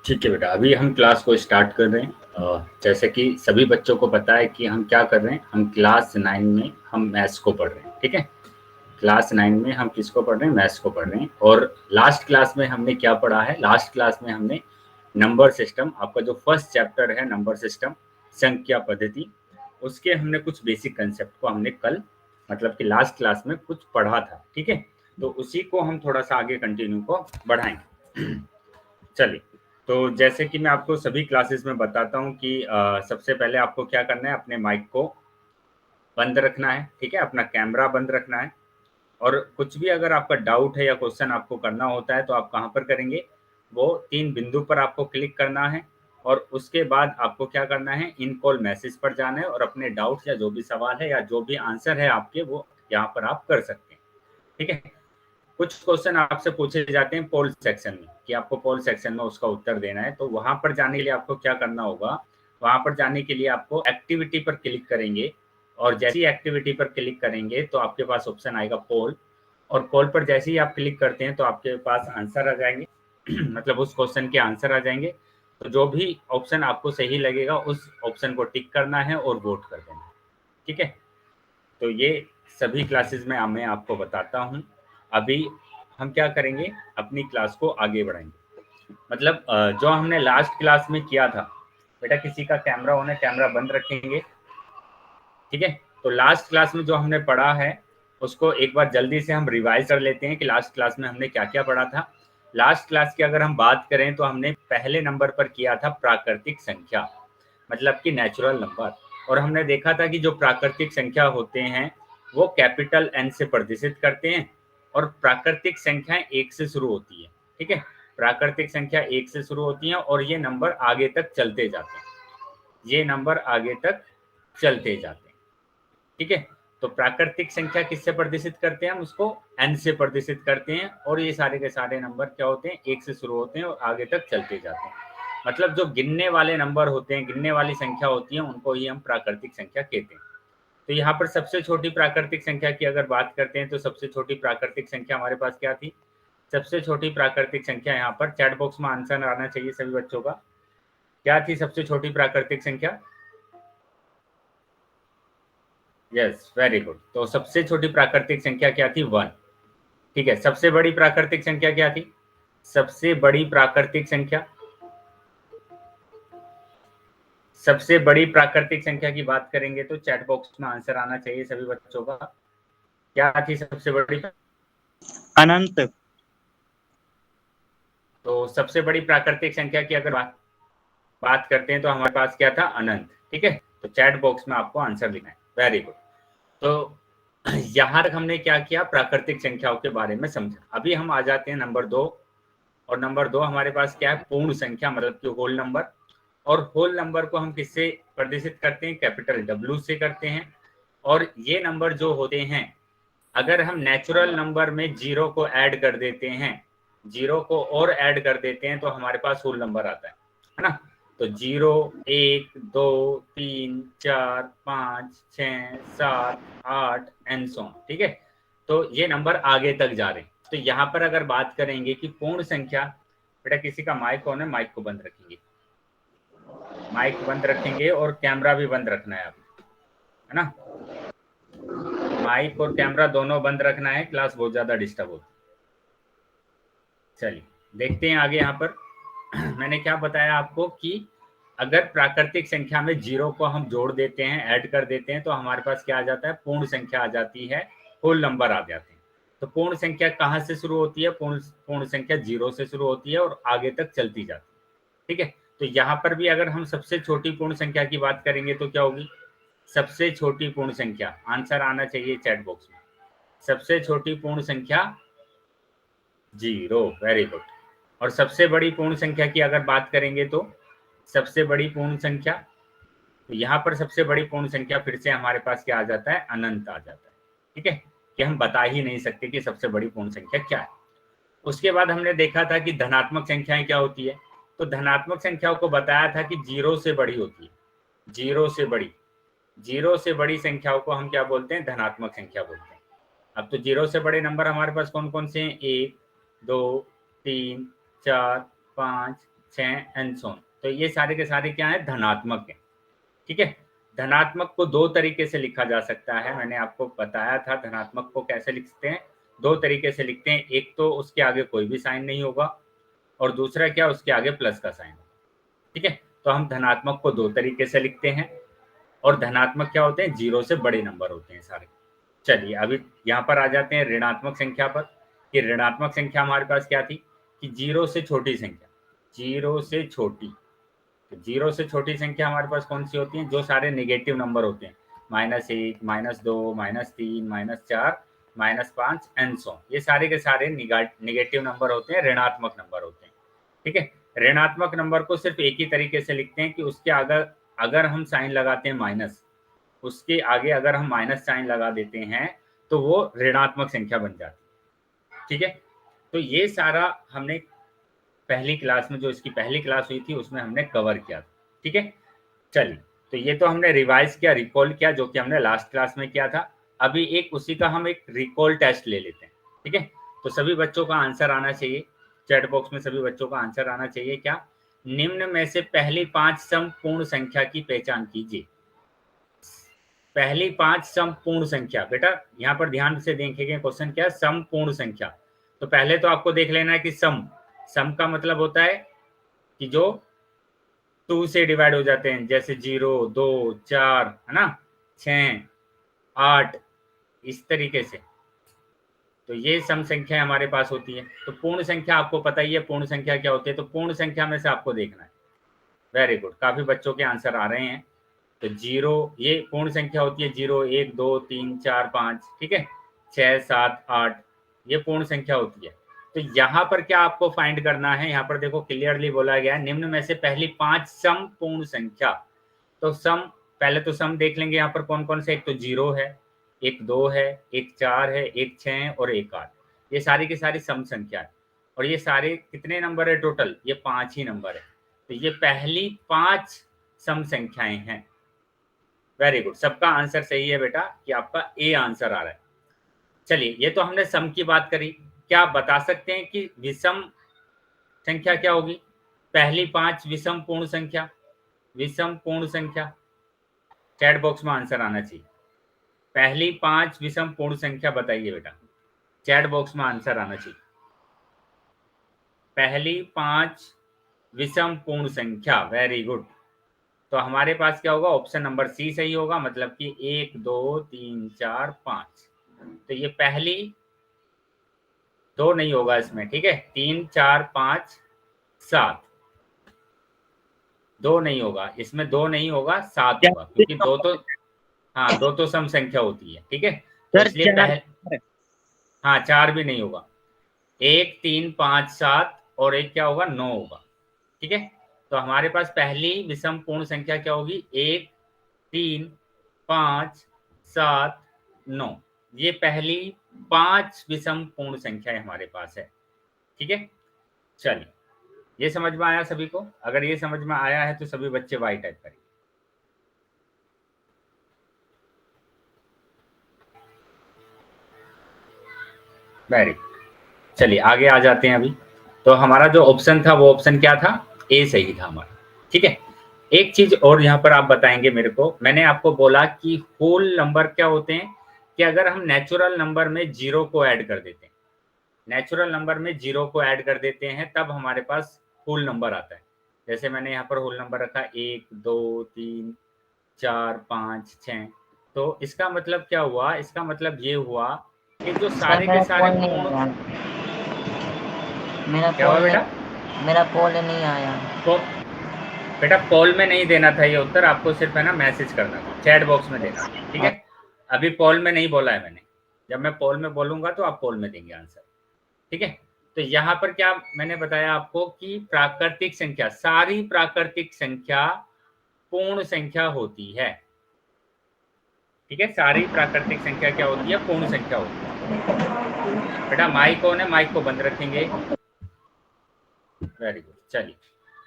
ठीक है बेटा, अभी हम क्लास को स्टार्ट कर रहे हैं। जैसे कि सभी बच्चों को पता है कि हम क्या कर रहे हैं, हम क्लास 9 में हम मैथ्स को पढ़ रहे हैं। ठीक है, क्लास 9 में हम किसको पढ़ रहे हैं, मैथ्स को पढ़ रहे हैं। और लास्ट क्लास में हमने क्या पढ़ा है, लास्ट क्लास में हमने नंबर सिस्टम, आपका जो फर्स्ट चैप्टर है नंबर सिस्टम संख्या पद्धति, उसके हमने कुछ बेसिक कंसेप्ट को हमने कल मतलब कि लास्ट क्लास में कुछ पढ़ा था। ठीक है, तो उसी को हम थोड़ा सा आगे कंटिन्यू को बढ़ाएंगे। चलिए, तो जैसे कि मैं आपको सभी क्लासेस में बताता हूँ कि सबसे पहले आपको क्या करना है, अपने माइक को बंद रखना है। ठीक है, अपना कैमरा बंद रखना है। और कुछ भी अगर आपका डाउट है या क्वेश्चन आपको करना होता है तो आप कहाँ पर करेंगे, वो 3 बिंदु पर आपको क्लिक करना है। और उसके बाद आपको क्या करना है, इन कॉल मैसेज पर जाना है और अपने डाउट या जो भी सवाल है या जो भी आंसर है आपके, वो यहाँ पर आप कर सकते हैं। ठीक है, कुछ क्वेश्चन आपसे पूछे जाते हैं पोल सेक्शन में कि आपको पोल सेक्शन में उसका उत्तर देना है। तो वहां पर जाने के लिए आपको क्या करना होगा, वहां पर जाने के लिए आपको एक्टिविटी पर क्लिक करेंगे। और जैसी एक्टिविटी पर क्लिक करेंगे तो आपके पास ऑप्शन आएगा पोल। और पोल पर जैसे ही आप क्लिक करते हैं तो आपके पास आंसर आ जाएंगे मतलब उस क्वेश्चन के आंसर आ जाएंगे। तो जो भी ऑप्शन आपको सही लगेगा उस ऑप्शन को टिक करना है और वोट कर देना है। ठीक है, तो ये सभी क्लासेस में मैं आपको बताता हूँ। अभी हम क्या करेंगे, अपनी क्लास को आगे बढ़ाएंगे। मतलब जो हमने लास्ट क्लास में किया था बेटा, किसी का कैमरा होने कैमरा बंद रखेंगे। ठीक है, तो लास्ट क्लास में जो हमने पढ़ा है उसको एक बार जल्दी से हम रिवाइज कर लेते हैं कि लास्ट क्लास में हमने क्या क्या पढ़ा था। लास्ट क्लास की अगर हम बात करें तो हमने पहले नंबर पर किया था प्राकृतिक संख्या, मतलब कि नेचुरल नंबर। और हमने देखा था कि जो प्राकृतिक संख्या होते हैं वो कैपिटल एन से प्रदर्शित करते हैं और प्राकृतिक संख्याएं 1 से शुरू होती है। ठीक है, प्राकृतिक संख्या 1 से शुरू होती हैं और ये नंबर आगे तक चलते जाते हैं, ये नंबर आगे तक चलते जाते हैं। ठीक है, तो प्राकृतिक संख्या किससे प्रदर्शित करते हैं, हम उसको एन से प्रदर्शित करते हैं। और ये सारे के सारे नंबर क्या होते हैं, 1 से शुरू होते हैं और आगे तक चलते जाते हैं। मतलब जो गिनने वाले नंबर होते हैं, गिनने वाली संख्या होती है, उनको ही हम प्राकृतिक संख्या कहते हैं। तो यहाँ पर सबसे छोटी प्राकृतिक संख्या की अगर बात करते हैं तो सबसे छोटी प्राकृतिक संख्या हमारे पास क्या थी, सबसे छोटी प्राकृतिक संख्या, यहाँ पर चैट बॉक्स में आंसर आना चाहिए सभी बच्चों का, क्या थी सबसे छोटी प्राकृतिक संख्या। Yes, very good. तो सबसे छोटी प्राकृतिक संख्या क्या थी, 1। ठीक है, सबसे बड़ी प्राकृतिक संख्या क्या थी, सबसे बड़ी प्राकृतिक संख्या, सबसे बड़ी प्राकृतिक संख्या की बात करेंगे तो चैट बॉक्स में आंसर आना चाहिए सभी बच्चों का, क्या थी सबसे बड़ी, अनंत। तो सबसे बड़ी प्राकृतिक संख्या की अगर बात करते हैं तो हमारे पास क्या था, अनंत। ठीक है, तो चैट बॉक्स में आपको आंसर लिखना है, वेरी गुड। तो यहाँ तक हमने क्या किया, प्राकृतिक संख्याओं के बारे में समझा। अभी हम आ जाते हैं नंबर 2। और नंबर 2 हमारे पास क्या है, पूर्ण संख्या, मतलब कि होल नंबर। और होल नंबर को हम किससे प्रदर्शित करते हैं, कैपिटल डब्ल्यू से करते हैं। और ये नंबर जो होते हैं, अगर हम नेचुरल नंबर में जीरो को ऐड कर देते हैं, जीरो को और ऐड कर देते हैं तो हमारे पास होल नंबर आता है ना। तो 0, 1, 2, 3, 4, 5, 6, 7, 8 एंड सो। ठीक है, तो ये नंबर आगे तक जा रहे हैं। तो यहाँ पर अगर बात करेंगे कि पूर्ण संख्या, बेटा किसी का माइक ऑन है, माइक को बंद रखेंगे, माइक बंद रखेंगे और कैमरा भी बंद रखना है आप, है ना। माइक और कैमरा दोनों बंद रखना है, क्लास बहुत ज्यादा डिस्टर्ब होती है। चलिए देखते हैं आगे। यहाँ पर मैंने क्या बताया आपको कि अगर प्राकृतिक संख्या में जीरो को हम जोड़ देते हैं, ऐड कर देते हैं, तो हमारे पास क्या आ जाता है, पूर्ण संख्या आ जाती है, होल नंबर आ जाते हैं। तो पूर्ण संख्या कहाँ से शुरू होती है, पूर्ण संख्या 0 से शुरू होती है और आगे तक चलती जाती है। ठीक है, तो यहाँ पर भी अगर हम सबसे छोटी पूर्ण संख्या की बात करेंगे तो क्या होगी, सबसे छोटी पूर्ण संख्या, आंसर आना चाहिए चैट बॉक्स में, सबसे छोटी पूर्ण संख्या 0, वेरी गुड। और सबसे बड़ी पूर्ण संख्या की अगर बात करेंगे तो सबसे बड़ी पूर्ण संख्या, तो यहाँ पर सबसे बड़ी पूर्ण संख्या फिर से हमारे पास क्या आ जाता है, अनंत आ जाता है। ठीक है, कि हम बता ही नहीं सकते कि सबसे बड़ी पूर्ण संख्या क्या है। उसके बाद हमने देखा था कि धनात्मक संख्याएं क्या होती है। तो धनात्मक संख्याओं को बताया था कि 0 से बड़ी होती है, 0 से बड़ी, 0 से बड़ी संख्याओं को हम क्या बोलते हैं, धनात्मक संख्या बोलते हैं। अब तो 0 से बड़े नंबर हमारे पास कौन कौन से हैं, 1, 2, 3, 4, 5, 6 एंड सो ऑन। तो ये सारे के सारे क्या है, धनात्मक है। ठीक है, धनात्मक को दो तरीके से लिखा जा सकता है, मैंने आपको बताया था धनात्मक को कैसे लिखते हैं। दो तरीके से लिखते हैं, एक तो उसके आगे कोई भी साइन नहीं होगा और दूसरा क्या, उसके आगे प्लस का साइन होगा। ठीक है, तो हम धनात्मक को दो तरीके से लिखते हैं और धनात्मक क्या होते हैं, जीरो से बड़े नंबर होते हैं सारे। चलिए अभी यहाँ पर आ जाते हैं ऋणात्मक संख्या पर, कि ऋणात्मक संख्या हमारे पास क्या थी, कि जीरो से छोटी संख्या, जीरो से छोटी, तो जीरो से छोटी संख्या हमारे पास कौन सी होती है, जो सारे नेगेटिव नंबर होते हैं, -1, -2, -3, -4, -5 एंड सो, ये सारे के सारे नेगेटिव नंबर होते हैं, ऋणात्मक नंबर होते हैं। ठीक है, ऋणात्मक नंबर को सिर्फ एक ही तरीके से लिखते हैं कि उसके अगर हम साइन लगाते हैं माइनस, उसके आगे अगर हम माइनस साइन लगा देते हैं तो वो ऋणात्मक संख्या बन जाती है। ठीक है, तो ये सारा हमने पहली क्लास में, जो इसकी पहली क्लास हुई थी उसमें हमने कवर किया था। ठीक है, चलिए तो ये तो हमने रिवाइज किया, रिकॉल किया, जो कि हमने लास्ट क्लास में किया था। अभी एक उसी का हम एक रिकॉल टेस्ट ले लेते हैं। ठीक है, तो सभी बच्चों का आंसर आना चाहिए, चैट बॉक्स में सभी बच्चों का आंसर आना चाहिए। क्या, निम्न में से पहली 5 सम पूर्ण संख्या की पहचान कीजिए। पहली 5 सम पूर्ण संख्या, बेटा यहाँ पर ध्यान से देखेंगे क्वेश्चन क्या है, सम पूर्ण संख्या। तो पहले तो आपको देख लेना है कि सम का मतलब होता है कि जो 2 से डिवाइड हो जाते हैं, जैसे 0, 2, 4 है ना, 6, 8, इस तरीके से। तो ये सम संख्या हमारे पास होती है। तो पूर्ण संख्या आपको पता ही है पूर्ण संख्या क्या होती है, तो पूर्ण संख्या में से आपको देखना है। वेरी गुड, काफी बच्चों के आंसर आ रहे हैं। तो 0 ये पूर्ण संख्या होती है, 0, 1, 2, 3, 4, 5, ठीक है, 6, 7, 8, ये पूर्ण संख्या होती है। तो यहाँ पर क्या आपको फाइंड करना है, यहाँ पर देखो क्लियरली बोला गया है, निम्न में से पहली 5 सम पूर्ण संख्या। तो सम, पहले तो सम देख लेंगे यहाँ पर कौन कौन से, एक तो 0 है, एक 2 है, एक 4 है, एक 6 और एक 8, ये सारी की सारी सम संख्या है। और ये सारे कितने नंबर है टोटल, ये 5 ही नंबर है। तो ये पहली 5 सम संख्याएं हैं। वेरी गुड, सबका आंसर सही है बेटा, कि आपका ए आंसर आ रहा है। चलिए, ये तो हमने सम की बात करी। क्या आप बता सकते हैं कि विषम संख्या क्या होगी, पहली 5 विषम पूर्ण संख्या, विषम पूर्ण संख्या, चैट बॉक्स में आंसर आना चाहिए। पहली 5 विषम पूर्ण संख्या बताइए बेटा, चैट बॉक्स में आंसर आना चाहिए। पहली 5 विषम पूर्ण संख्या, वेरी गुड। तो हमारे पास क्या होगा, ऑप्शन नंबर सी सही होगा, मतलब कि 1, 2, 3, 4, 5। तो ये पहली 2 नहीं होगा इसमें, ठीक है, 3, 4, 5, 7, 2 नहीं होगा इसमें, 2 नहीं होगा, 7 होगा, क्योंकि 2 तो, हाँ 2 तो सम संख्या होती है। ठीक है, तो इसलिए पहले, हाँ 4 भी नहीं होगा, 1, 3, 5, 7 और एक क्या होगा, 9 होगा। ठीक है, तो हमारे पास पहली विषम पूर्ण संख्या क्या होगी, 1, 3, 5, 7, 9, ये पहली 5 विषम पूर्ण संख्या हमारे पास है। ठीक है, चलिए, ये समझ में आया सभी को? अगर ये समझ में आया है तो सभी बच्चे वाई टाइप करें। वेरी, चलिए आगे आ जाते हैं अभी। तो हमारा जो ऑप्शन था वो ऑप्शन क्या था, ए सही था हमारा। ठीक है, एक चीज और यहाँ पर आप बताएंगे मेरे को, मैंने आपको बोला कि होल नंबर क्या होते हैं, कि अगर हम नेचुरल नंबर में 0 को ऐड कर देते हैं, नेचुरल नंबर में 0 को ऐड कर देते हैं, तब हमारे पास होल नंबर आता है। जैसे मैंने यहाँ पर होल नंबर रखा 1, 2, 3, 4, 5, 6। तो इसका मतलब क्या हुआ, इसका मतलब ये हुआ कि जो सारे के सारे पूर्ण, क्या हुआ बेटा, मेरा कॉल नहीं आया। तो बेटा कॉल में नहीं देना था ये उत्तर, आपको सिर्फ है ना मैसेज करना था, चैट बॉक्स में देना। ठीक है, अभी कॉल में नहीं बोला है मैंने, जब मैं कॉल में बोलूंगा तो आप कॉल में देंगे आंसर। ठीक है, तो यहाँ पर क्या मैंने बताया आपको कि प्राकृतिक संख्या, सारी प्राकृतिक संख्या पूर्ण संख्या होती है। ठीक है, सारी प्राकृतिक संख्या क्या होती है, पूर्ण संख्या होती है। बेटा माइक ऑन है, माइक को बंद रखेंगे। वेरी गुड, चलिए,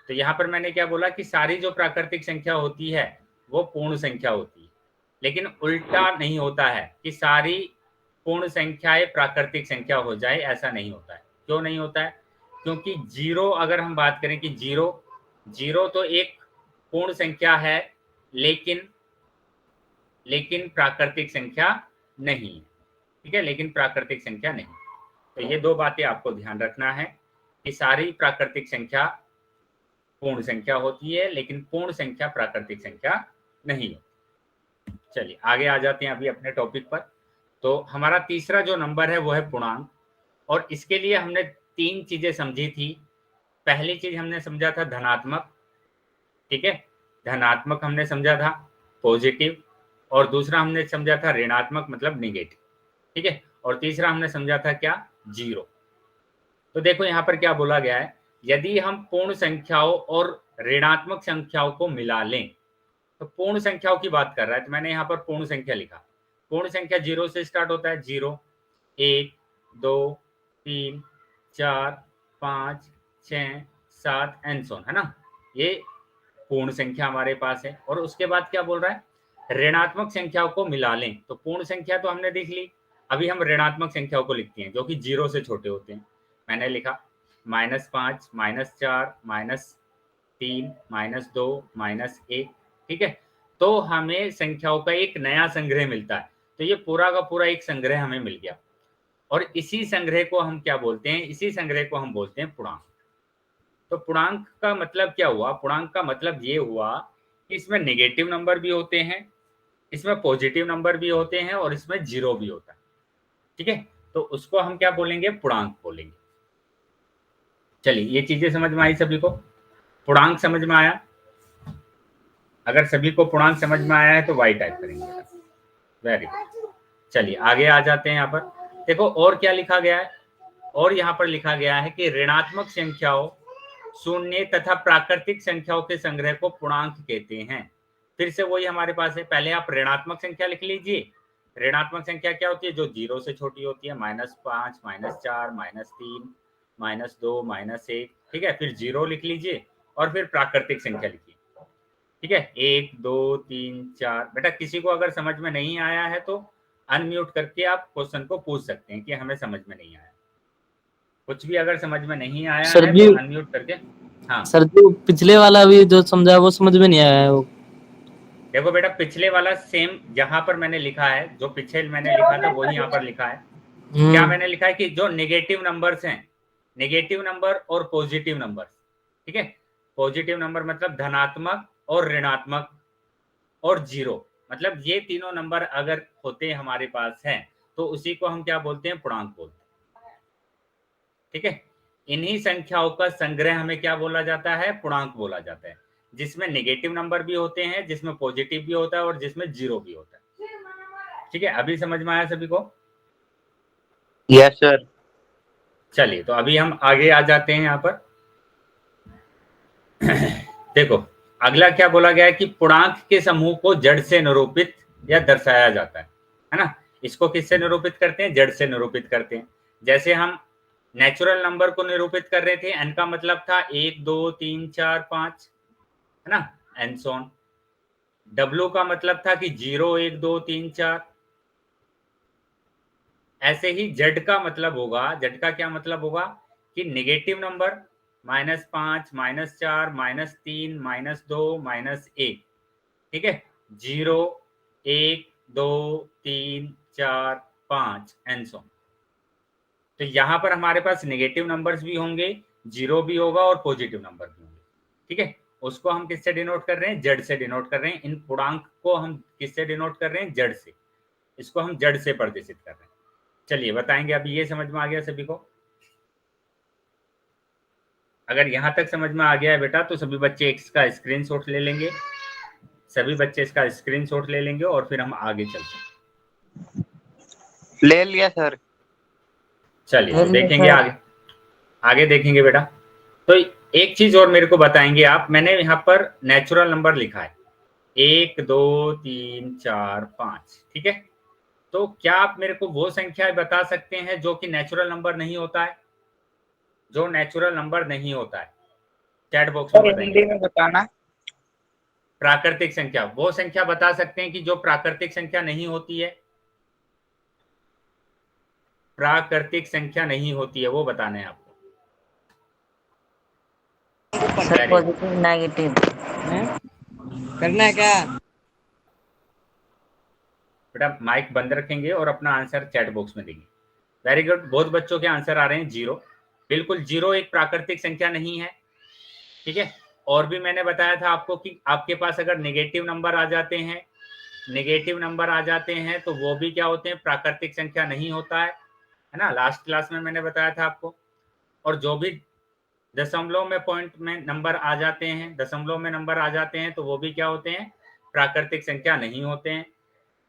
तो यहाँ पर मैंने क्या बोला कि सारी जो प्राकृतिक संख्या होती है वो पूर्ण संख्या होती है, लेकिन उल्टा नहीं होता है कि सारी पूर्ण संख्याएं प्राकृतिक संख्या हो जाए, ऐसा नहीं होता है। क्यों नहीं होता है? क्योंकि जीरो, अगर हम बात करें कि जीरो तो एक पूर्ण संख्या है, लेकिन प्राकृतिक संख्या नहीं है। ठीक है, लेकिन प्राकृतिक संख्या नहीं। तो ये दो बातें आपको ध्यान रखना है कि सारी प्राकृतिक संख्या पूर्ण संख्या होती है, लेकिन पूर्ण संख्या प्राकृतिक संख्या नहीं होती। चलिए आगे आ जाते हैं अभी अपने टॉपिक पर। तो हमारा तीसरा जो नंबर है वो है पूर्णांक, और इसके लिए हमने 3 चीजें समझी थी। पहली चीज हमने समझा था धनात्मक, ठीक है, धनात्मक हमने समझा था, पॉजिटिव, और दूसरा हमने समझा था ऋणात्मक मतलब निगेटिव, ठीक है, और तीसरा हमने समझा था क्या? जीरो। तो देखो यहाँ पर क्या बोला गया है, यदि हम पूर्ण संख्याओं और ऋणात्मक संख्याओं को मिला लें, तो पूर्ण संख्याओं की बात कर रहा है, तो मैंने यहाँ पर पूर्ण संख्या लिखा। पूर्ण संख्या जीरो से स्टार्ट होता है, 0, 1, 2, 3, 4, 5, 6, 7 एंड सो ऑन, है ना, ये पूर्ण संख्या हमारे पास है। और उसके बाद क्या बोल रहा है, ऋणात्मक संख्याओं को मिला लें। तो पूर्ण संख्या तो हमने देख ली, अभी हम ऋणात्मक संख्याओं को लिखते हैं जो कि 0 से छोटे होते हैं। मैंने लिखा -5, -4, -3, -2, -1, ठीक है। तो हमें संख्याओं का एक नया संग्रह मिलता है। तो ये पूरा का पूरा एक संग्रह हमें मिल गया, और इसी संग्रह को हम क्या बोलते हैं? इसी संग्रह को हम बोलते हैं पूर्णांक। तो पूर्णांक का मतलब क्या हुआ? पूर्णांक का मतलब ये हुआ कि इसमें नेगेटिव नंबर भी होते हैं, इसमें पॉजिटिव नंबर भी होते हैं, और इसमें जीरो भी होता है, ठीक है। तो उसको हम क्या बोलेंगे? पूर्णांक बोलेंगे। चलिए ये चीजें समझ में आई सभी को? पूर्णांक समझ में आया? अगर सभी को पूर्णांक समझ में आया है तो वाई टाइप करेंगे। Very good. चलिए आगे आ जाते हैं। यहाँ पर देखो और क्या लिखा गया है, और यहाँ पर लिखा गया है कि ऋणात्मक संख्याओं, शून्य तथा प्राकृतिक संख्याओं के संग्रह को पूर्णांक कहते हैं। फिर से वही हमारे पास है, पहले आप ऋणात्मक संख्या लिख लीजिए। ऋणात्मक संख्या क्या होती है? जो 0 से छोटी होती है, -5, -4, -3, -2, -1, ठीक है। फिर 0 लिख लीजिए, और फिर प्राकृतिक संख्या लिखिए, ठीक है। 1, 2, 3, 4। बेटा किसी को अगर समझ में नहीं आया है तो अनम्यूट करके आप क्वेश्चन को पूछ सकते हैं कि हमें समझ में नहीं आया। कुछ भी अगर समझ में नहीं आया सर है जी, तो अनम्यूट करके। हाँ सर जो पिछले वाला भी जो समझा वो समझ में नहीं आया है वो। देखो बेटा, पिछले वाला सेम जहां पर मैंने लिखा है, जो पीछे मैंने लिखा था वही यहाँ पर लिखा है। क्या मैंने लिखा है कि जो नेगेटिव नंबर्स हैं, नेगेटिव नंबर और पॉजिटिव नंबर, ठीक है। पॉजिटिव नंबर मतलब धनात्मक और ऋणात्मक और जीरो, मतलब ये तीनों नंबर अगर होते हमारे पास हैं तो उसी को हम क्या बोलते हैं? पूर्णांक बोलते हैं, ठीक है। इन्हीं संख्याओं का संग्रह हमें क्या बोला जाता है? पूर्णांक बोला जाता है, जिसमें नेगेटिव नंबर भी होते हैं, जिसमें पॉजिटिव भी होता है, और जिसमें जीरो भी होता है, ठीक है। अभी समझ में आया सभी को? Yes sir. चलिए तो अभी हम आगे आ जाते हैं यहाँ पर। देखो अगला क्या बोला गया है कि पूर्णांक के समूह को जड़ से निरूपित या दर्शाया जाता है ना। इसको किससे निरूपित करते हैं? जड़ से निरूपित करते हैं। जैसे हम नेचुरल नंबर को निरूपित कर रहे थे, एन का मतलब था 1, 2, 3, 4, 5, है ना, एंड सो ऑन। डब्ल्यू का मतलब था कि 0, 1, 2, 3, 4। ऐसे ही जेड का मतलब होगा, जेड का क्या मतलब होगा कि नेगेटिव नंबर -5, -4, -3, -2, -1, ठीक है। 0, 1, 2, 3, 4, 5 एंड सो। तो यहाँ पर हमारे पास नेगेटिव नंबर्स भी होंगे, जीरो भी होगा, और पॉजिटिव नंबर भी होंगे, ठीक है। उसको हम किससे डिनोट कर रहे हैं? जड़ से डिनोट कर रहे हैं। इन पूर्णांक को हम किससे डिनोट कर रहे हैं? जड़ से। इसको हम जड़ से प्रदर्शित कर रहे हैं। चलिए बताएंगे। अभी ये समझ में आ गया सभी को? अगर यहाँ तक समझ में आ गया है बेटा तो सभी बच्चे इसका स्क्रीनशॉट ले लेंगे, सभी बच्चे इसका स्क्रीनशॉट ले लेंगे, और फिर हम आगे चलते हैं। ले लिया सर। चलिए तो देखेंगे आगे, आगे देखेंगे बेटा। तो एक चीज और मेरे को बताएंगे आप, मैंने यहाँ पर नेचुरल नंबर लिखा है 1, 2, 3, 4, 5, ठीक है। तो क्या आप मेरे को वो संख्याएं बता सकते हैं जो कि नेचुरल नंबर नहीं होता है? जो नेचुरल नंबर नहीं होता है, चैट बॉक्स में बताएंगे। हिंदी में बताना। प्राकृतिक संख्या, वो संख्या बता सकते हैं कि जो प्राकृतिक संख्या नहीं होती है? प्राकृतिक संख्या नहीं होती है, वो बताना है आपको। सर पॉजिटिव नेगेटिव करना है क्या? बेटा माइक बंद रखेंगे और अपना आंसर चैट बॉक्स में देंगे। वेरी गुड, बहुत बच्चों के आंसर आ रहे हैं 0। बिल्कुल 0 एक प्राकृतिक संख्या नहीं है, ठीक है। और भी मैंने बताया था आपको कि आपके पास अगर नेगेटिव नंबर आ जाते हैं, तो वो भी क्या होते हैं, प्राकृतिक संख्या नहीं होता है ना। लास्ट क्लास में मैंने बताया था आपको। और जो भी दशमलव में पॉइंट में नंबर आ जाते हैं, तो वो भी क्या होते हैं, प्राकृतिक संख्या नहीं होते हैं,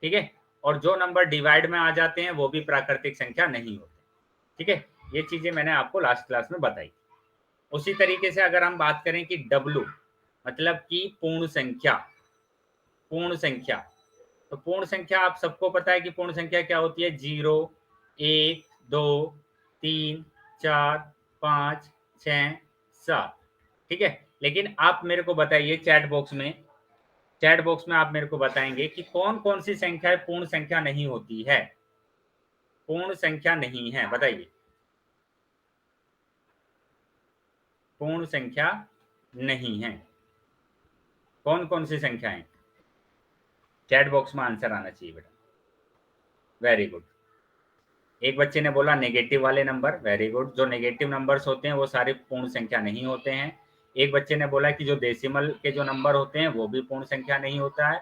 ठीक है। और जो नंबर डिवाइड में आ जाते हैं वो भी प्राकृतिक संख्या नहीं होते, ठीक है। ये चीजें मैंने आपको लास्ट क्लास में बताई। उसी तरीके से अगर हम बात करें कि W मतलब कि पूर्ण संख्या, तो पूर्ण संख्या आप सबको पता है कि पूर्ण संख्या क्या होती है, 0, 1, 2, 3, 4, 5, 6, 7, ठीक है। लेकिन आप मेरे को बताइए चैट बॉक्स में आप मेरे को बताएंगे कि कौन कौन सी संख्या पूर्ण संख्या नहीं होती है, पूर्ण संख्या नहीं है, बताइए। पूर्ण संख्या नहीं है, कौन कौन सी संख्याएं? चैट बॉक्स में आंसर आना चाहिए बेटा। Very good. एक बच्चे ने बोला नेगेटिव वाले नंबर, वेरी गुड। जो नेगेटिव नंबर्स होते हैं वो सारे पूर्ण संख्या नहीं होते हैं। एक बच्चे ने बोला कि जो डेसिमल के जो नंबर होते हैं वो भी पूर्ण संख्या नहीं होता है।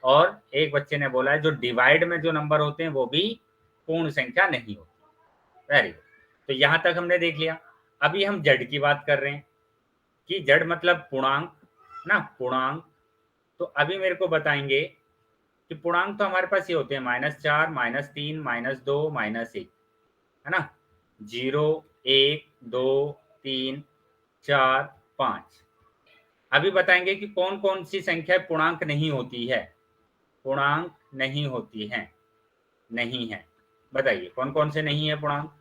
और एक बच्चे ने बोला है जो डिवाइड में जो नंबर होते हैं वो भी पूर्ण संख्या नहीं होती। वेरी गुड, तो यहां तक हमने देख लिया। अभी हम जड़ की बात कर रहे हैं कि जड़ मतलब पूर्णांक ना, पूर्णांक। तो अभी मेरे को बताएंगे कि पूर्णांक तो हमारे पास ये होते हैं -4, -3, -2, -1, है ना। 0, 1, 2, 3, 4, 5। अभी बताएंगे कि कौन कौन सी संख्या पूर्णांक नहीं होती है, पूर्णांक नहीं होती है, नहीं है। बताइए कौन कौन से नहीं है पूर्णांक?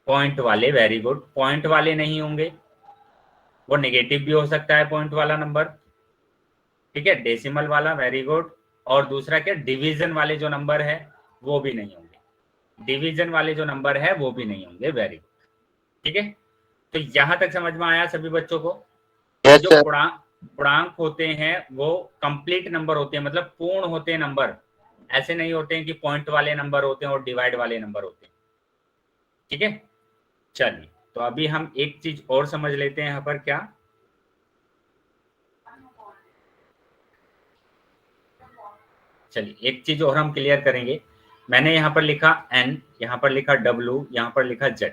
पॉइंट वाले, वेरी गुड, पॉइंट वाले नहीं होंगे, वो नेगेटिव भी हो सकता है पॉइंट वाला नंबर, ठीक है। डेसिमल वाला, वेरी गुड। और दूसरा क्या, डिवीजन वाले जो नंबर है वो भी नहीं होंगे, डिवीजन वाले जो नंबर है वो भी नहीं होंगे, वेरी गुड, ठीक है। तो यहां तक समझ में आया सभी बच्चों को? यस जो सर। पूर्णांक होते हैं वो कंप्लीट नंबर होते हैं, मतलब पूर्ण होते हैं नंबर, ऐसे नहीं होते हैं कि पॉइंट वाले नंबर होते हैं और डिवाइड वाले नंबर होते हैं, ठीक है। चलिए, तो अभी हम एक चीज और समझ लेते हैं यहाँ पर। क्या? चलिए एक चीज और हम क्लियर करेंगे। मैंने यहाँ पर लिखा n, यहाँ पर लिखा w, यहाँ पर लिखा z,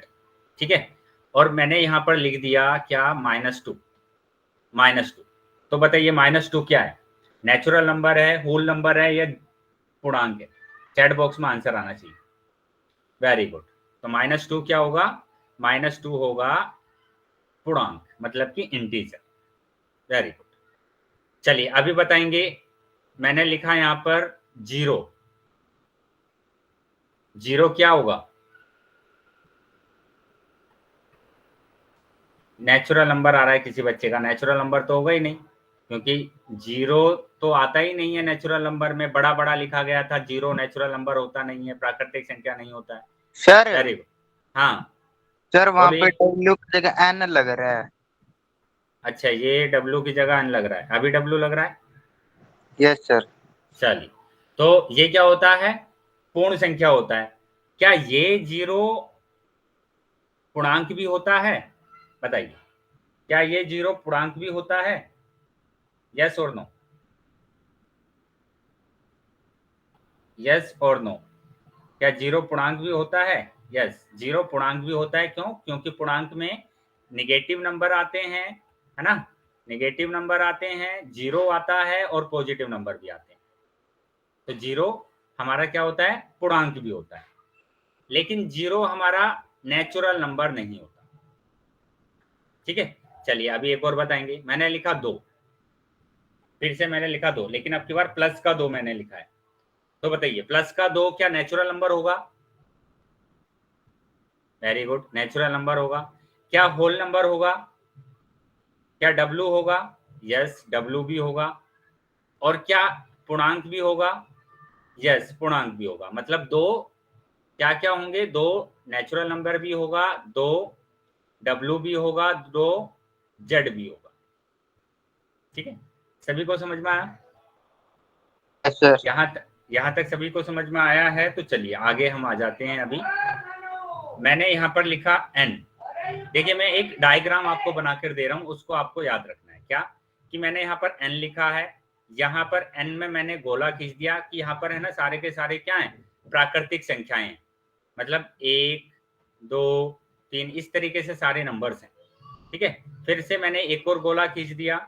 ठीक है। और मैंने यहाँ पर लिख दिया क्या, -2। तो बताइए -2 क्या है, नेचुरल नंबर है, होल नंबर है, या पूर्णांक है? चैट बॉक्स में आंसर आना चाहिए। वेरी गुड, तो -2 क्या होगा, -2 होगा पूर्णांक, मतलब कि इंटीजर। Very good. चलिए अभी बताएंगे, मैंने लिखा यहाँ पर 0, 0 क्या होगा? नेचुरल नंबर आ रहा है किसी बच्चे का, नेचुरल नंबर तो होगा ही नहीं, क्योंकि 0 तो आता ही नहीं है नेचुरल नंबर में, बड़ा बड़ा लिखा गया था 0 नेचुरल नंबर होता नहीं है, प्राकृतिक संख्या नहीं होता है। Sir very good. हाँ सर वहाँ पे बोलिए। W की जगह N लग रहा है। अच्छा, ये W की जगह N लग रहा है, अभी W लग रहा है। Yes sir. चलिए, तो ये क्या होता है, पूर्ण संख्या होता है। क्या ये 0 पूर्णांक भी होता है? बताइए, क्या ये 0 पूर्णांक भी होता है? यस और नो, यस और नो। क्या 0 पूर्णांक भी होता है? यस, 0 पूर्णांक भी होता है। क्यों? क्योंकि पूर्णांक में निगेटिव नंबर आते हैं, है ना, निगेटिव नंबर आते हैं, 0 आता है और पॉजिटिव नंबर भी आते हैं। तो 0 हमारा क्या होता है, पूर्णांक भी होता है, लेकिन 0 हमारा नेचुरल नंबर नहीं होता, ठीक है। चलिए अभी एक और बताएंगे। मैंने लिखा 2, फिर से मैंने लिखा 2, लेकिन अब की बार प्लस का 2 मैंने लिखा है। तो बताइए प्लस का 2 क्या नेचुरल नंबर होगा? वेरी गुड, नेचुरल नंबर होगा। क्या होल नंबर होगा? क्या W होगा? यस, W भी होगा। और क्या पूर्णांक भी होगा? यस, पूर्णांक भी होगा। मतलब 2 क्या क्या होंगे, 2 नेचुरल नंबर भी होगा, 2 W भी होगा, 2 Z भी होगा। ठीक है, सभी को समझ में आया? Yes sir. यहाँ तक सभी को समझ में आया है? तो चलिए आगे हम आ जाते हैं। अभी मैंने यहाँ पर लिखा n। देखिए मैं एक डायग्राम आपको बनाकर दे रहा हूँ, उसको आपको याद रखना है। क्या कि मैंने यहाँ पर n लिखा है, यहाँ पर n में मैंने गोला खींच दिया कि यहाँ पर है ना सारे के सारे क्या हैं, प्राकृतिक संख्याएं हैं। मतलब 1 2 3 इस तरीके से सारे नंबर्स हैं। ठीक है, फिर से मैंने एक और गोला खींच दिया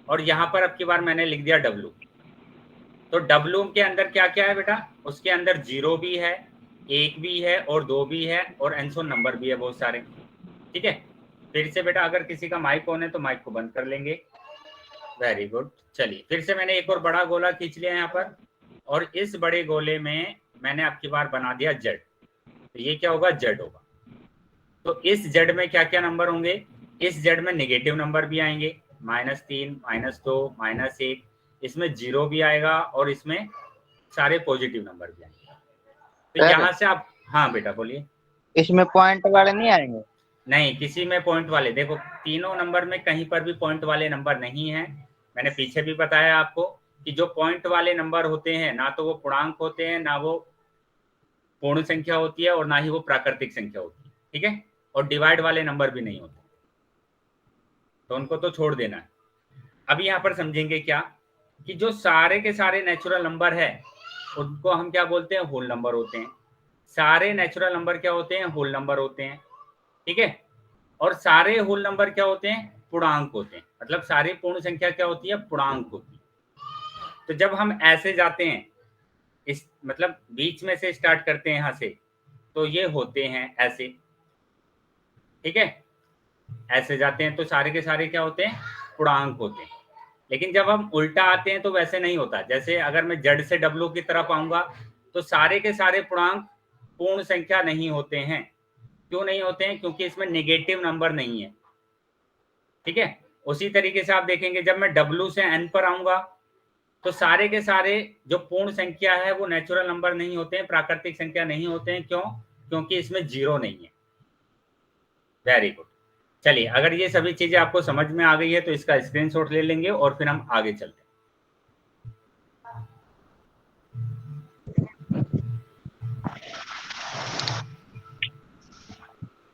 और यहाँ पर अब की बार मैंने लिख दिया W। तो W के अंदर क्या क्या है बेटा, उसके अंदर 0 भी है, 1 भी है और 2 भी है और एनसोन नंबर भी है बहुत सारे। ठीक है, फिर से बेटा अगर किसी का माइक ऑन है तो माइक को बंद कर लेंगे। Very good. चलिए फिर से मैंने एक और बड़ा गोला खींच लिया यहाँ पर और इस बड़े गोले में मैंने अब की बार बना दिया Z। तो ये क्या होगा, Z होगा। तो इस Z में क्या क्या नंबर होंगे, इस Z में नेगेटिव नंबर भी आएंगे, -3 -2 -1, इसमें 0 भी आएगा और इसमें सारे पॉजिटिव नंबर भी आएंगे। तो यहाँ से आप, हाँ बेटा बोलिए। इसमें पॉइंट वाले नहीं आएंगे? नहीं, किसी में पॉइंट वाले, देखो तीनों नंबर में कहीं पर भी पॉइंट वाले नंबर नहीं है। मैंने पीछे भी बताया आपको कि जो पॉइंट वाले नंबर होते हैं ना तो वो पूर्णांक होते हैं, ना वो पूर्ण संख्या होती है और ना ही वो प्राकृतिक संख्या होती है। ठीक है, और डिवाइड वाले नंबर भी नहीं होते, तो उनको तो छोड़ देना है। अभी यहाँ पर समझेंगे क्या कि जो सारे के सारे नेचुरल नंबर है उनको हम क्या बोलते हैं, होल नंबर होते हैं। सारे नेचुरल नंबर क्या होते हैं, होल नंबर होते हैं। ठीक है, और सारे होल नंबर क्या होते हैं, पूर्णांक होते हैं। मतलब सारी पूर्ण संख्या क्या होती है, पूर्णांक होती है। तो जब हम ऐसे जाते हैं, इस मतलब बीच में से स्टार्ट करते हैं यहाँ से, तो ये होते हैं ऐसे। ठीक है, ऐसे जाते हैं तो सारे के सारे क्या होते हैं, पूर्णांक होते हैं। लेकिन जब हम उल्टा आते हैं तो वैसे नहीं होता। जैसे अगर मैं Z से W की तरफ आऊंगा तो सारे के सारे पूर्णांक पूर्ण संख्या नहीं होते हैं। क्यों नहीं होते हैं, क्योंकि इसमें नेगेटिव नंबर नहीं है। ठीक है, उसी तरीके से आप देखेंगे जब मैं W से N पर आऊंगा तो सारे के सारे जो पूर्ण संख्या है वो नेचुरल नंबर नहीं होते हैं, प्राकृतिक संख्या नहीं होते हैं। क्यों, क्योंकि इसमें 0 नहीं है। Very good. चलिए अगर ये सभी चीजें आपको समझ में आ गई है तो इसका स्क्रीनशॉट ले लेंगे और फिर हम आगे चलते हैं।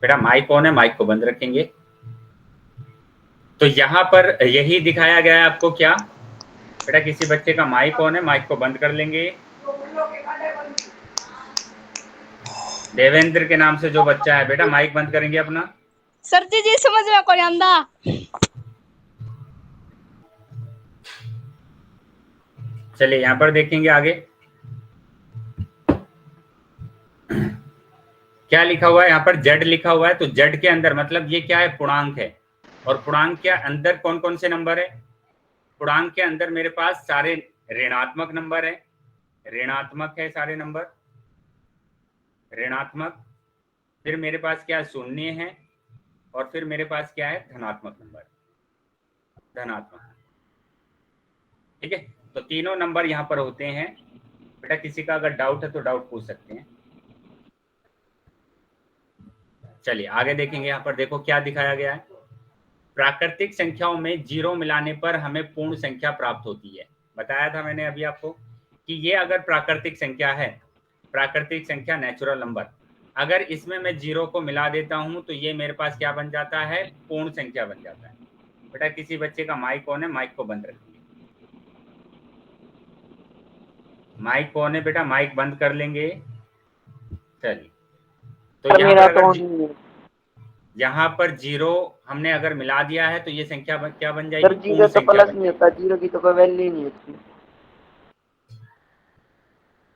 बेटा माइक ऑन है, माइक को बंद रखेंगे। तो यहाँ पर यही दिखाया गया है आपको। क्या बेटा, किसी बच्चे का माइक ऑन है, माइक को बंद कर लेंगे। देवेंद्र के नाम से जो बच्चा है बेटा, माइक बंद करेंगे अपना। सर जी समझ में कोई आंदा। चलिए यहाँ पर देखेंगे आगे क्या लिखा हुआ है। यहाँ पर Z लिखा हुआ है, तो Z के अंदर मतलब ये क्या है, पूर्णांक है। और पूर्णांक के अंदर कौन कौन से नंबर है, पूर्णांक के अंदर मेरे पास सारे ऋणात्मक नंबर है। ऋणात्मक है सारे नंबर, ऋणात्मक। फिर मेरे पास क्या शून्य है और फिर मेरे पास क्या है, धनात्मक नंबर, धनात्मक। ठीक है, तो तीनों नंबर यहाँ पर होते हैं। बेटा किसी का अगर डाउट है तो डाउट पूछ सकते हैं। चलिए आगे देखेंगे। यहाँ पर देखो क्या दिखाया गया है। प्राकृतिक संख्याओं में 0 मिलाने पर हमें पूर्ण संख्या प्राप्त होती है। बताया था मैंने अभी आपको कि ये अगर प्राकृतिक संख्या है, प्राकृतिक संख्या नेचुरल नंबर, अगर इसमें मैं 0 को मिला देता हूं तो ये मेरे पास क्या बन जाता है, पूर्ण संख्या बन जाता है। बेटा किसी बच्चे का माइक ऑन है, माइक को बंद रखेंगे। माइक ऑन है बेटा, माइक बंद कर लेंगे। चलिए तो यहाँ पर 0 हमने अगर मिला दिया है तो ये संख्या क्या बन जाएगी, सर 0 तो प्लस नहीं होता, 0 की तो कोई वैल्यू नहीं होती।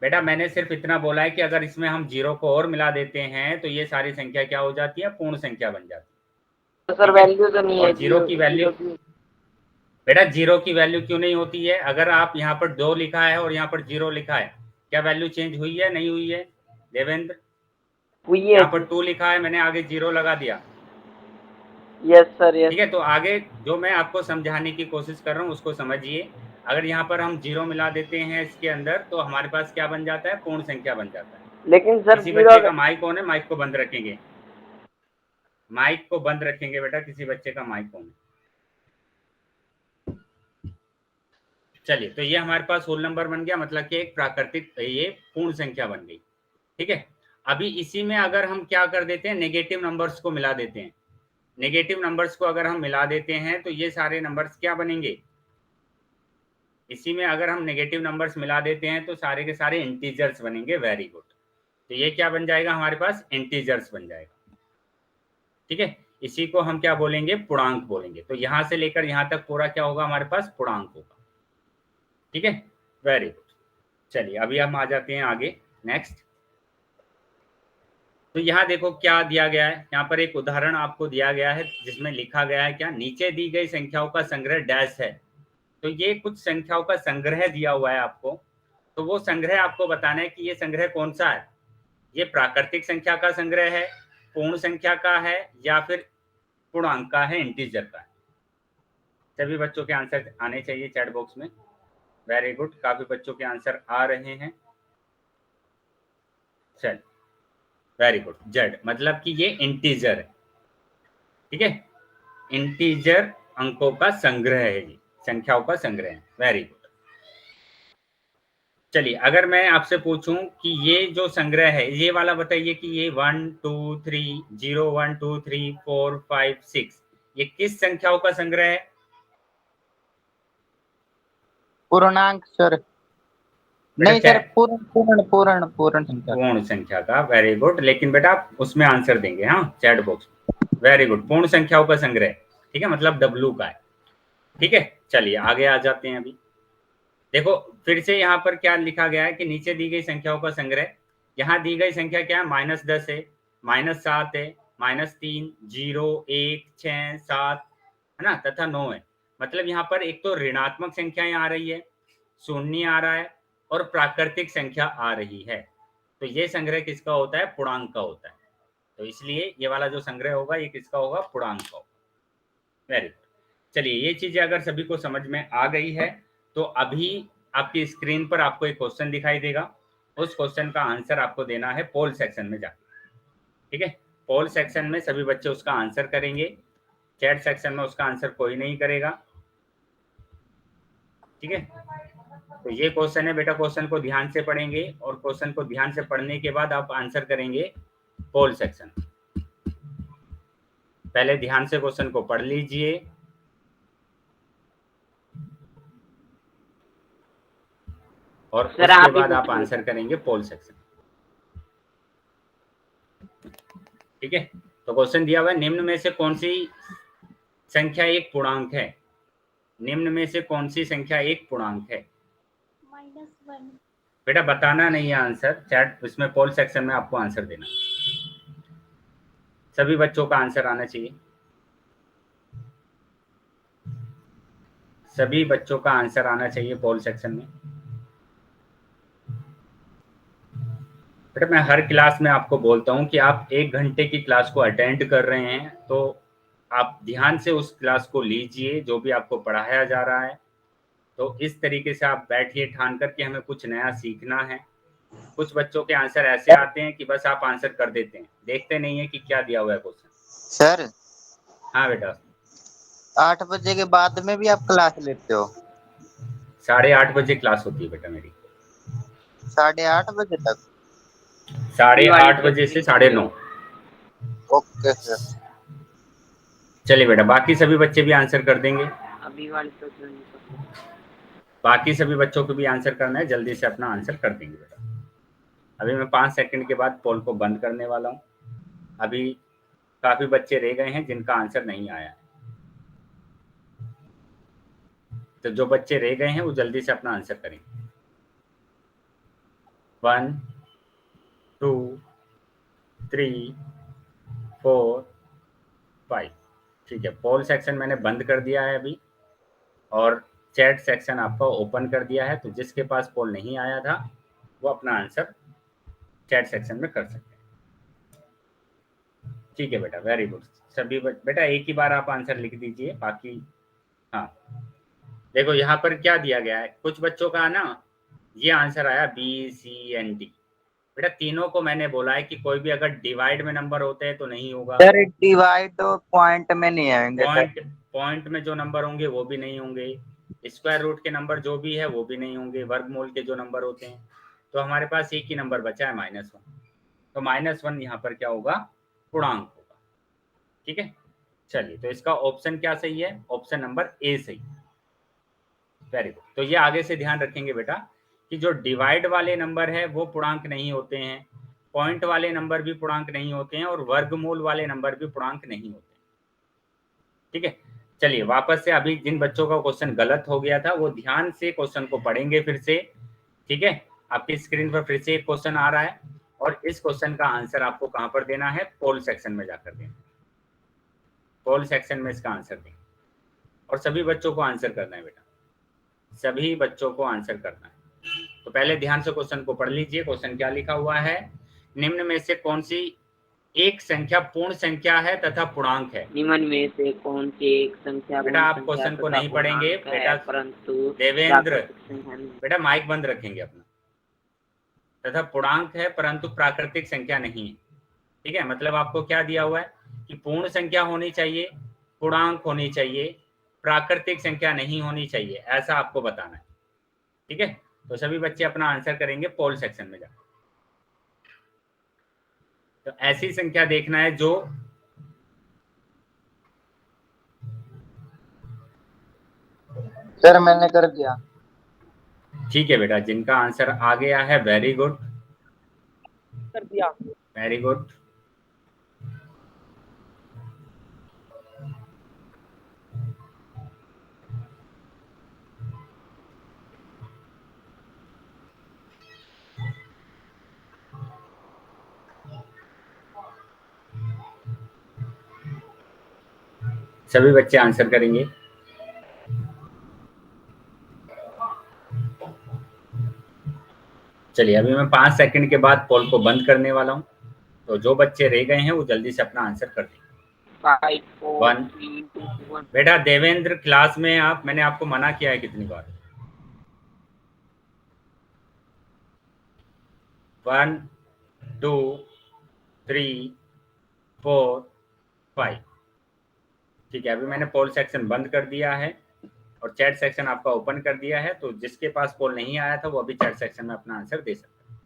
बेटा मैंने सिर्फ इतना बोला है कि अगर इसमें हम 0 को और मिला देते हैं तो ये सारी संख्या क्या हो जाती है, पूर्ण संख्या बन जाती है। तो सर वैल्यू तो नहीं है 0 की वैल्यू। बेटा 0 की वैल्यू क्यों नहीं होती है, अगर आप यहाँ पर 2 लिखा है और यहाँ पर 0 लिखा है, क्या वैल्यू चेंज हुई है, नहीं हुई है देवेंद्र? यहाँ पर 2 लिखा है, मैंने आगे 0 लगा दिया। Yes sir, yes. ठीक है, तो आगे जो मैं आपको समझाने की कोशिश कर रहा हूँ उसको समझिए। अगर यहाँ पर हम 0 मिला देते हैं इसके अंदर तो हमारे पास क्या बन जाता है, पूर्ण संख्या बन जाता है। लेकिन सर किसी 0 बच्चे का माइक ऑन है, माइक को बंद रखेंगे, माइक को बंद रखेंगे बेटा, किसी बच्चे का माइक ऑन है। चलिए, तो ये हमारे पास होल नंबर बन गया, मतलब कि एक प्राकृतिक ये पूर्ण संख्या बन गई। ठीक है, अभी इसी में अगर हम क्या कर देते हैं, नेगेटिव नंबर्स को मिला देते हैं। नेगेटिव नंबर्स को अगर हम मिला देते हैं तो ये सारे नंबर्स क्या बनेंगे, इसी में अगर हम नेगेटिव नंबर्स मिला देते हैं तो सारे के सारे इंटीजर्स बनेंगे। वेरी गुड, तो ये क्या बन जाएगा हमारे पास, इंटीजर्स बन जाएगा। ठीक है, इसी को हम क्या बोलेंगे, पूर्णांक बोलेंगे। तो यहां से लेकर यहां तक पूरा क्या होगा हमारे पास, पूर्णांक होगा। ठीक है, वेरी गुड। चलिए अभी हम आ जाते हैं आगे, नेक्स्ट। तो यहाँ देखो क्या दिया गया है, यहाँ पर एक उदाहरण आपको दिया गया है जिसमें लिखा गया है क्या, नीचे दी गई संख्याओं का संग्रह डैश है। तो ये कुछ संख्याओं का संग्रह दिया हुआ है आपको, तो वो संग्रह आपको बताना है कि ये संग्रह कौन सा है, ये प्राकृतिक संख्या का संग्रह है, पूर्ण संख्या का है, या फिर पूर्णांक का है, इंटीजर का है। सभी बच्चों के आंसर आने चाहिए चैट बॉक्स में। वेरी गुड, काफी बच्चों के आंसर आ रहे हैं। चल, वेरी गुड, जेड, मतलब कि ये इंटीजर है। ठीक है, इंटीजर अंकों का संग्रह है, जी संख्याओं का संग्रह है। Very good. चलिए, अगर मैं आपसे पूछूं कि ये जो संग्रह है ये वाला बताइए कि ये 1 2 3 0 1 2 3 4 5 6 ये किस संख्याओं का संग्रह है? पूर्णांक सर, नहीं सर, पूर्ण पूर्ण पूर्ण पूर्ण संख्या, पूर्ण संख्या का। वेरी गुड, लेकिन बेटा आप उसमें आंसर देंगे, हाँ, चैट बॉक्स में। वेरी गुड, पूर्ण संख्याओं का संग्रह। ठीक है, मतलब डब्लू का है। ठीक है, चलिए आगे आ जाते हैं। अभी देखो फिर से यहाँ पर क्या लिखा गया है कि नीचे दी गई संख्याओं का संग्रह। यहाँ दी गई संख्या क्या है, -10 है, -7 है, -3 0 1 6 7 है ना, तथा 9 है। मतलब यहाँ पर एक तो ऋणात्मक संख्याएं आ रही है, शून्य आ रहा है, और प्राकृतिक संख्या आ रही है। तो ये संग्रह किसका होता है, पूर्णांक का होता है। तो इसलिए ये वाला जो संग्रह होगा ये किसका होगा, पूर्णांक का होगा। Very good. चलिए, ये चीजें अगर सभी को समझ में आ गई है तो अभी आपकी स्क्रीन पर आपको एक क्वेश्चन दिखाई देगा। उस क्वेश्चन का आंसर आपको देना है पोल सेक्शन में जाकर। ठीक है, पोल सेक्शन में सभी बच्चे उसका आंसर करेंगे, चैट सेक्शन में उसका आंसर कोई नहीं करेगा। ठीक है, तो ये क्वेश्चन है बेटा, क्वेश्चन को ध्यान से पढ़ेंगे और क्वेश्चन को ध्यान से पढ़ने के बाद आप आंसर करेंगे पोल सेक्शन। पहले ध्यान से क्वेश्चन को पढ़ लीजिए, और उसके बाद आप आंसर करेंगे पोल सेक्शन। ठीक है, तो क्वेश्चन दिया हुआ है, निम्न में से कौन सी संख्या एक पूर्णांक है? निम्न में से कौन सी संख्या एक पूर्णांक है? -1। बेटा बताना नहीं है आंसर, चैट इसमें पोल सेक्शन में आपको आंसर देना। सभी बच्चों का आंसर आना चाहिए, सभी बच्चों का आंसर आना चाहिए पोल सेक्शन में। बेटा मैं हर क्लास में आपको बोलता हूँ कि आप 1 घंटे की क्लास को अटेंड कर रहे हैं तो आप ध्यान से उस क्लास को लीजिए, जो भी आपको पढ़ाया जा रहा है। तो इस तरीके से आप बैठिए ठान कर कि हमें कुछ नया सीखना है। कुछ बच्चों के आंसर ऐसे आते हैं कि बस आप आंसर कर देते हैं, देखते नहीं है कि क्या दिया हुआ है क्वेश्चन। सर हाँ बेटा, 8 बजे के बाद में भी आप क्लास लेते हो? 8:30 बजे क्लास होती है बेटा मेरी। 8:30 बजे तक? 8:30 बजे से 9:30। Okay sir. चलिए बेटा, बाकी सभी बच्चे भी आंसर कर देंगे। अभी वाली तो बाकी सभी बच्चों को भी आंसर करना है, जल्दी से अपना आंसर कर देंगे बेटा। अभी मैं 5 सेकंड के बाद पोल को बंद करने वाला हूँ। अभी काफी बच्चे रह गए हैं जिनका आंसर नहीं आया है, तो जो बच्चे रह गए हैं वो जल्दी से अपना आंसर करेंगे। 1 2 3 4 5। ठीक है, पोल सेक्शन मैंने बंद कर दिया है अभी, और चैट सेक्शन आपका ओपन कर दिया है। तो जिसके पास पोल नहीं आया था वो अपना आंसर चैट सेक्शन में कर सकते हैं। ठीक है बेटा, वेरी गुड। सभी बेटा एक ही बार आप आंसर लिख दीजिए, बाकी हाँ देखो यहाँ पर क्या दिया गया है, कुछ बच्चों का ना ये आंसर आया BCND। बेटा तीनों को मैंने बोला है कि कोई भी अगर डिवाइड में नंबर होते हैं तो नहीं होगा, सर डिवाइड पॉइंट में नहीं आएंगे सर। पॉइंट में जो नंबर होंगे वो भी नहीं होंगे, स्क्वायर रूट के नंबर जो भी है वो भी नहीं होंगे, वर्गमूल के जो नंबर होते हैं। तो हमारे पास एक ही नंबर बचा है -1। तो -1 यहाँ पर क्या होगा, पूर्णांक होगा। ठीक है, चलिए तो इसका ऑप्शन क्या सही है, ऑप्शन नंबर ए सही। Very good. तो ये आगे से ध्यान रखेंगे बेटा कि जो डिवाइड वाले नंबर है वो पूर्णांक नहीं होते हैं, पॉइंट वाले नंबर भी पूर्णांक नहीं होते हैं, और वर्गमूल वाले नंबर भी पूर्णांक नहीं होते। ठीक है, चलिए वापस से अभी जिन बच्चों का क्वेश्चन गलत हो गया था वो ध्यान से क्वेश्चन को पढ़ेंगे फिर से। ठीक है, आपकी स्क्रीन पर फिर से एक क्वेश्चन आ रहा है और इस क्वेश्चन का आंसर आपको कहां पर देना है, पोल सेक्शन में जाकर देना। पोल सेक्शन में इसका आंसर देंगे और सभी बच्चों को आंसर करना है बेटा, सभी बच्चों को आंसर करना है। तो पहले ध्यान से क्वेश्चन को पढ़ लीजिए। क्वेश्चन क्या लिखा हुआ है, निम्न में से कौन सी एक संख्या पूर्ण संख्या है तथा पूर्णांक है। निम्न में से कौन सी एक संख्या बेटा आप क्वेश्चन को नहीं पढ़ेंगे बेटा, परंतु देवेंद्र बेटा माइक बंद रखेंगे अपना। तथा पूर्णांक है परंतु प्राकृतिक संख्या नहीं है। ठीक है, मतलब आपको क्या दिया हुआ है कि पूर्ण संख्या होनी चाहिए, पूर्णांक होनी चाहिए, प्राकृतिक संख्या नहीं होनी चाहिए, ऐसा आपको बताना है। ठीक है, तो सभी बच्चे अपना आंसर करेंगे पोल सेक्शन में जाकर। तो ऐसी संख्या देखना है जो सर मैंने कर दिया। ठीक है बेटा, जिनका आंसर आ गया है वेरी गुड, कर दिया। Very good. सभी बच्चे आंसर करेंगे। चलिए अभी मैं 5 सेकंड के बाद पोल को बंद करने वाला हूं, तो जो बच्चे रह गए हैं वो जल्दी से अपना आंसर कर दें। 5 4 1 3 2 1। बेटा देवेंद्र क्लास में आप, मैंने आपको मना किया है कितनी बार। 1 2 3 4 5। ठीक है, अभी मैंने पोल सेक्शन बंद कर दिया है और चैट सेक्शन आपका ओपन कर दिया है, तो जिसके पास पोल नहीं आया था वो अभी चैट सेक्शन में अपना आंसर दे सकता है।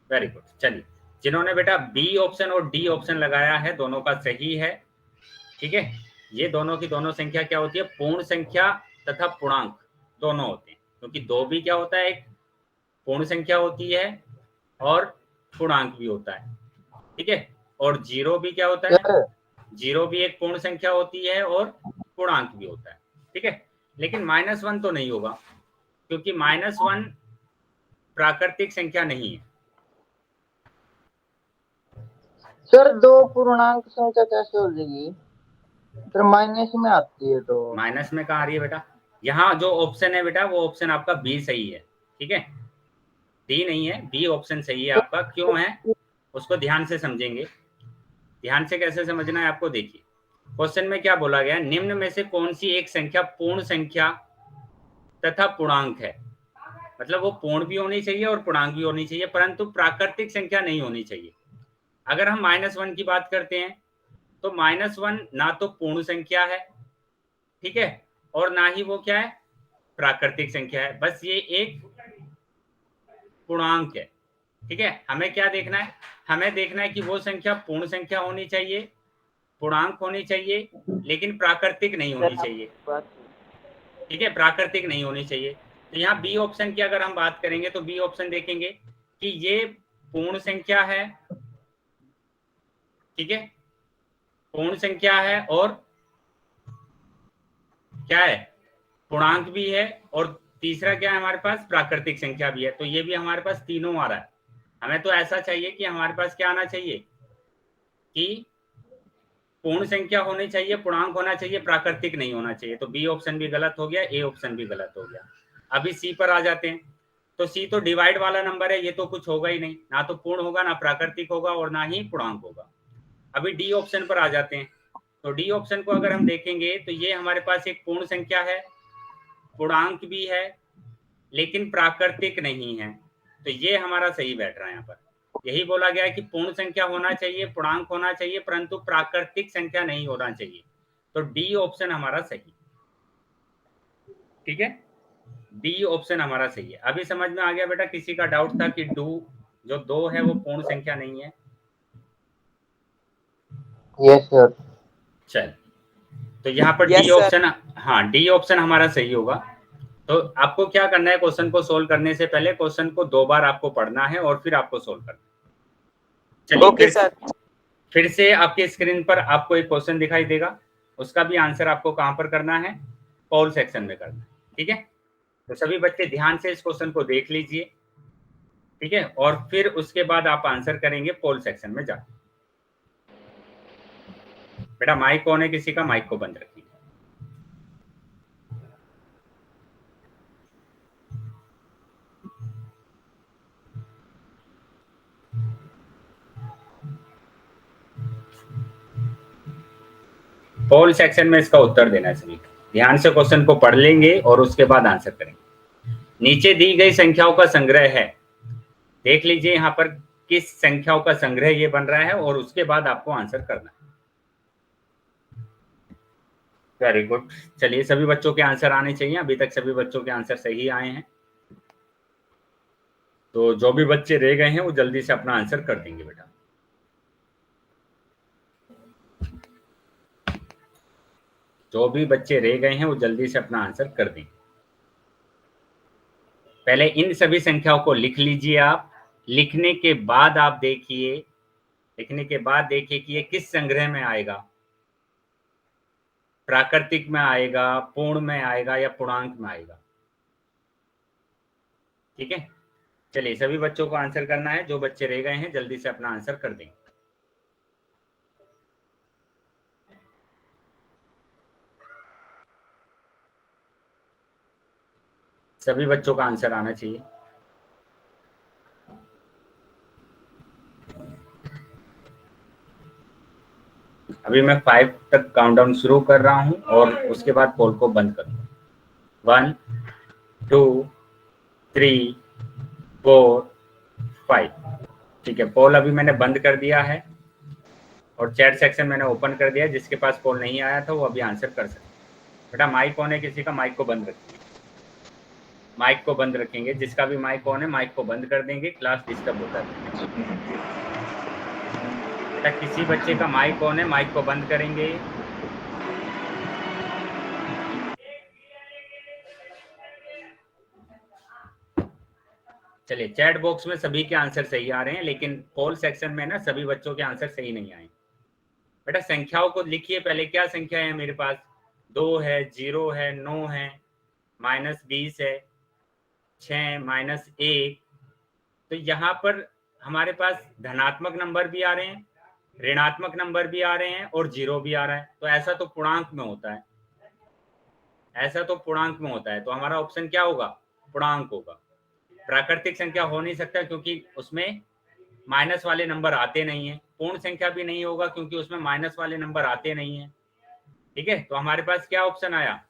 Very good. चलिए जिन्होंने बेटा बी ऑप्शन और डी ऑप्शन लगाया है दोनों का सही है। ठीक है, ये दोनों की दोनों संख्या क्या होती है, पूर्ण संख्या तथा पूर्णांक दोनों होते हैं, क्योंकि दो भी क्या होता है, एक पूर्ण संख्या होती है और पूर्णांक भी होता है। ठीक है, और जीरो भी क्या होता है, जीरो भी एक पूर्ण संख्या होती है और पूर्णांक भी होता है। ठीक है, लेकिन -1 तो नहीं होगा, क्योंकि -1 प्राकृतिक संख्या नहीं है। सर दो पूर्णांक संख्या कैसे हो जाएगी, फिर माइनस में आती है। तो माइनस में कहाँ आ रही है बेटा, यहाँ जो ऑप्शन है बेटा वो ऑप्शन आपका बी सही है। ठीक है, डी नहीं है, बी ऑप्शन सही है आपका। क्यों है उसको ध्यान से समझेंगे। ध्यान से कैसे समझना है आपको, देखिए क्वेश्चन में क्या बोला गया, निम्न में से कौन सी एक संख्या पूर्ण संख्या तथा पूर्णांक है। मतलब वो पूर्ण भी होनी चाहिए और पूर्णांक भी होनी चाहिए, परंतु प्राकृतिक संख्या नहीं होनी चाहिए। अगर हम -1 की बात करते हैं तो -1 ना तो पूर्ण संख्या है, ठीक है, और ना ही वो क्या है, प्राकृतिक संख्या है, बस ये एक पूर्णांक है। ठीक है, हमें क्या देखना है, हमें देखना है कि वो संख्या पूर्ण संख्या होनी चाहिए, पूर्णांक होनी चाहिए, लेकिन प्राकृतिक नहीं होनी चाहिए। ठीक है, प्राकृतिक नहीं होनी चाहिए। तो यहाँ बी ऑप्शन की अगर हम बात करेंगे तो बी ऑप्शन देखेंगे कि ये पूर्ण संख्या है। ठीक है, पूर्ण संख्या है और क्या है, पूर्णांक भी है, और तीसरा क्या है हमारे पास, प्राकृतिक संख्या भी है। तो ये भी हमारे पास तीनों आ रहा है। हमें तो ऐसा चाहिए कि हमारे पास क्या आना चाहिए कि पूर्ण संख्या होनी चाहिए, पूर्णांक होना चाहिए, प्राकृतिक नहीं होना चाहिए। तो बी ऑप्शन भी गलत हो गया, ए ऑप्शन भी गलत हो गया। अभी सी पर आ जाते हैं। तो सी तो डिवाइड वाला नंबर है, ये तो कुछ होगा ही नहीं, ना तो पूर्ण होगा, ना प्राकृतिक होगा, और ना ही पूर्णांक होगा। अभी डी ऑप्शन पर आ जाते हैं। तो डी ऑप्शन को अगर हम देखेंगे तो ये हमारे पास एक पूर्ण संख्या है पूर्णांक भी है लेकिन प्राकृतिक नहीं है, तो ये हमारा सही बैठ रहा है। यहाँ पर यही बोला गया है कि पूर्ण संख्या होना चाहिए, पूर्णांक होना चाहिए, परंतु प्राकृतिक संख्या नहीं होना चाहिए। तो डी ऑप्शन हमारा सही। ठीक है, डी ऑप्शन हमारा सही है। अभी समझ में आ गया बेटा? किसी का डाउट था कि जो 2 है वो पूर्ण संख्या नहीं है? Yes sir. चल, तो यहाँ पर Yes, डी sir. ऑप्शन, हाँ डी ऑप्शन हमारा सही होगा। तो आपको क्या करना है, क्वेश्चन को सोल्व करने से पहले क्वेश्चन को 2 बार आपको पढ़ना है और फिर आपको सोल्व करना है। चलिए Okay, sir. फिर से आपके स्क्रीन पर आपको एक क्वेश्चन दिखाई देगा, उसका भी आंसर आपको कहाँ पर करना है? पोल सेक्शन में करना है। ठीक है, तो सभी बच्चे ध्यान से इस क्वेश्चन को देख लीजिए। ठीक है, और फिर उसके बाद आप आंसर करेंगे पोल सेक्शन में जाकर। बेटा माइक ऑन है किसी का? माइक को बंद रखिए। पोल सेक्शन में इसका उत्तर देना है सभी। ध्यान से क्वेश्चन को पढ़ लेंगे और उसके बाद आंसर करेंगे। नीचे दी गई संख्याओं का संग्रह है, देख लीजिए यहाँ पर किस संख्याओं का संग्रह ये बन रहा है और उसके बाद आपको आंसर करना है। Very good. चलिए सभी बच्चों के आंसर आने चाहिए। अभी तक सभी बच्चों के आंसर सही आए हैं, तो जो भी बच्चे रह गए हैं वो जल्दी से अपना आंसर कर देंगे बेटा। जो भी बच्चे रह गए हैं वो जल्दी से अपना आंसर कर देंगे। पहले इन सभी संख्याओं को लिख लीजिए आप। लिखने के बाद आप देखिए, कि ये किस संग्रह में आएगा, प्राकृतिक में आएगा, पूर्ण में आएगा या पूर्णांक में आएगा। ठीक है, चलिए सभी बच्चों को आंसर करना है। जो बच्चे रह गए हैं जल्दी से अपना आंसर कर देंगे। सभी बच्चों का आंसर आना चाहिए। अभी मैं 5 तक काउंटडाउन शुरू कर रहा हूं और उसके बाद पोल को बंद करूंगा। 1 2 3 4 5। ठीक है, पोल अभी मैंने बंद कर दिया है और चैट सेक्शन मैंने ओपन कर दिया है। जिसके पास पोल नहीं आया था वो अभी आंसर कर सकते। बेटा माइक ऑन है किसी का? माइक को बंद रखिए। माइक को बंद रखेंगे, जिसका भी माइक ऑन है माइक को बंद कर देंगे, क्लास डिस्टर्ब होता है। बेटा किसी बच्चे का माइक ऑन है माइक को बंद करेंगे। चलिए चैट बॉक्स में सभी के आंसर सही आ रहे हैं, लेकिन पोल सेक्शन में ना सभी बच्चों के आंसर सही नहीं आए। बेटा संख्याओं को लिखिए पहले। क्या संख्या है मेरे पास? 2 है, 0 है, 9 है, -20 है, 6 -1। तो यहाँ पर हमारे पास धनात्मक नंबर भी आ रहे हैं, ऋणात्मक नंबर भी आ रहे हैं और 0 भी आ रहा है। तो ऐसा तो पूर्णांक में होता है, तो हमारा ऑप्शन क्या होगा? पूर्णांक होगा। प्राकृतिक संख्या हो नहीं सकता क्योंकि उसमें माइनस वाले नंबर आते नहीं है। पूर्ण संख्या भी नहीं होगा क्योंकि उसमें माइनस वाले नंबर आते नहीं है। ठीक है, तो हमारे पास क्या ऑप्शन आया?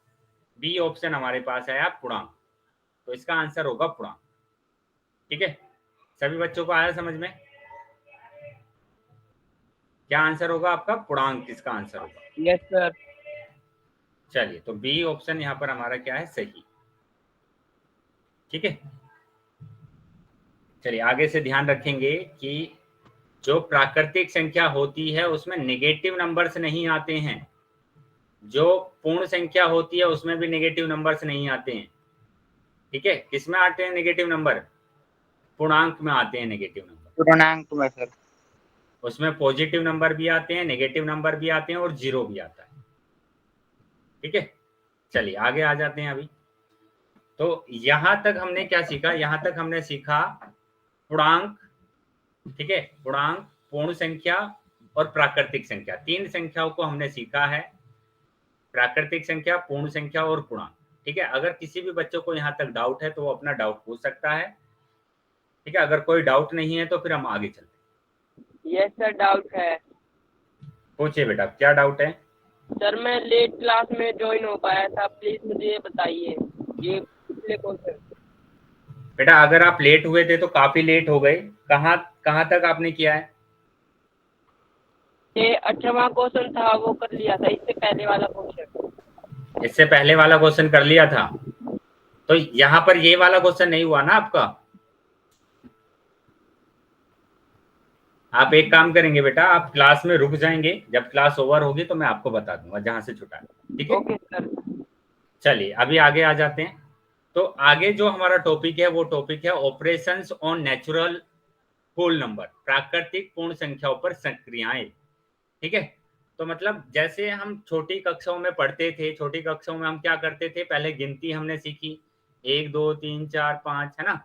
बी ऑप्शन हमारे पास आया, पूर्णांक। तो इसका आंसर होगा पूर्णांक। ठीक है, सभी बच्चों को आया समझ में? क्या आंसर होगा आपका? पूर्णांक इसका आंसर होगा। Yes, sir. चलिए, तो बी ऑप्शन यहाँ पर हमारा क्या है? सही। ठीक है, चलिए आगे से ध्यान रखेंगे कि जो प्राकृतिक संख्या होती है उसमें नेगेटिव नंबर्स नहीं आते हैं। जो पूर्ण संख्या होती है उसमें भी नेगेटिव नंबर्स नहीं आते हैं। ठीक है, किसमें आते हैं नेगेटिव नंबर? पूर्णांक में आते हैं नेगेटिव नंबर। पूर्णांक में सर। उसमें पॉजिटिव नंबर भी आते हैं, नेगेटिव नंबर भी आते हैं और 0 भी आता है। ठीक है, चलिए आगे आ जाते हैं। अभी तो यहां तक हमने क्या सीखा? यहां तक हमने सीखा पूर्णांक। ठीक है, पूर्णांक, पूर्ण संख्या और प्राकृतिक संख्या, 3 संख्याओं को हमने सीखा है। प्राकृतिक संख्या, पूर्ण संख्या और पूर्णांक। ठीक है, अगर किसी भी बच्चों को यहाँ तक डाउट है तो वो अपना डाउट पूछ सकता है। ठीक है, अगर कोई डाउट नहीं है तो फिर हम आगे चलते हैं। यस सर, डाउट है। पूछिए बेटा, क्या डाउट है? सर मैं लेट क्लास में ज्वाइन हो पाया था, प्लीज मुझे बताइए। ये पिछले क्वेश्चन बेटा अगर आप लेट हुए थे तो काफी लेट हो गए। कहाँ कहाँ तक आपने किया है? ये 18वां क्वेश्चन था वो कर लिया था, इससे पहले वाला क्वेश्चन। इससे पहले वाला क्वेश्चन कर लिया था, तो यहाँ पर ये वाला क्वेश्चन नहीं हुआ ना आपका। आप एक काम करेंगे बेटा, आप क्लास में रुक जाएंगे, जब क्लास ओवर होगी तो मैं आपको बता दूंगा जहां से छुटा है, ठीक है? Okay sir. चलिए अभी आगे आ जाते हैं। तो आगे जो हमारा टॉपिक है वो टॉपिक है operations on natural whole number, प्राकृतिक पूर्ण संख्याओं पर संक्रियाएं, ठीक है? तो मतलब जैसे हम छोटी कक्षाओं में पढ़ते थे, छोटी कक्षाओं में हम क्या करते थे, पहले गिनती हमने सीखी 1 2 3 4 5, है ना?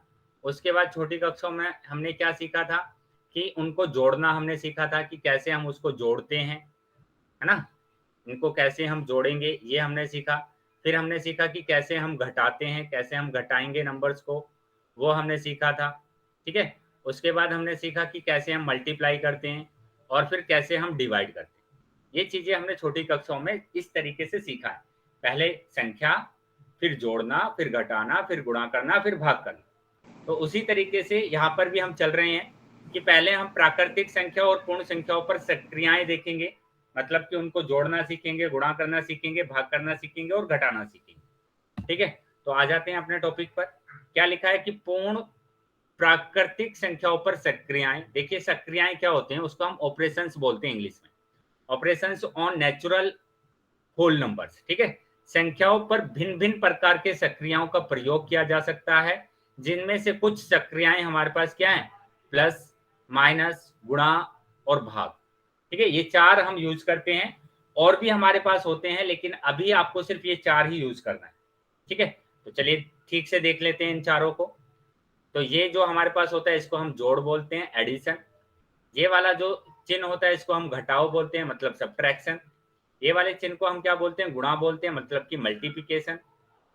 उसके बाद छोटी कक्षाओं में हमने क्या सीखा था कि उनको जोड़ना हमने सीखा था कि कैसे हम उसको जोड़ते हैं, है ना? इनको कैसे हम जोड़ेंगे ये हमने सीखा। फिर हमने सीखा कि कैसे हम घटाते हैं, कैसे हम घटाएंगे नंबर्स को, वो हमने सीखा था, ठीक है? उसके बाद हमने सीखा कि कैसे हम मल्टीप्लाई करते हैं और फिर कैसे हम डिवाइड करते हैं। ये चीजें हमने छोटी कक्षाओं में इस तरीके से सीखा है। पहले संख्या, फिर जोड़ना, फिर घटाना, फिर गुणा करना, फिर भाग करना। तो उसी तरीके से यहाँ पर भी हम चल रहे हैं कि पहले हम प्राकृतिक संख्या और पूर्ण संख्याओं पर सक्रियाएं देखेंगे, मतलब कि उनको जोड़ना सीखेंगे, गुणा करना सीखेंगे, भाग करना सीखेंगे और घटाना सीखेंगे, ठीक है? तो आ जाते हैं अपने टॉपिक पर। क्या लिखा है कि पूर्ण प्राकृतिक संख्याओं पर सक्रियाएं। देखिए सक्रियाएं क्या होते हैं, उसको हम ऑपरेशंस बोलते हैं इंग्लिश में, operations on natural whole numbers, ठीक है? संख्याओं पर भिन्न भिन्न प्रकार के सक्रियाओं का प्रयोग किया जा सकता है, जिनमें से कुछ सक्रियाएं हमारे पास क्या है, प्लस, माइनस, गुणा और भाग, ठीक है? ये चार हम यूज करते हैं, और भी हमारे पास होते हैं लेकिन अभी आपको सिर्फ ये चार ही यूज करना है, ठीक है? तो चलिए ठीक से देख लेते हैं इन चारों को। तो ये जो हमारे पास होता है इसको हम जोड़ बोलते हैं, एडिशन। ये वाला जो चिन्ह होता है इसको हम घटाव बोलते हैं, मतलब सब्ट्रैक्शन। ये वाले चिन्ह को हम क्या बोलते हैं, गुणा बोलते हैं, मतलब कि मल्टीप्लिकेशन।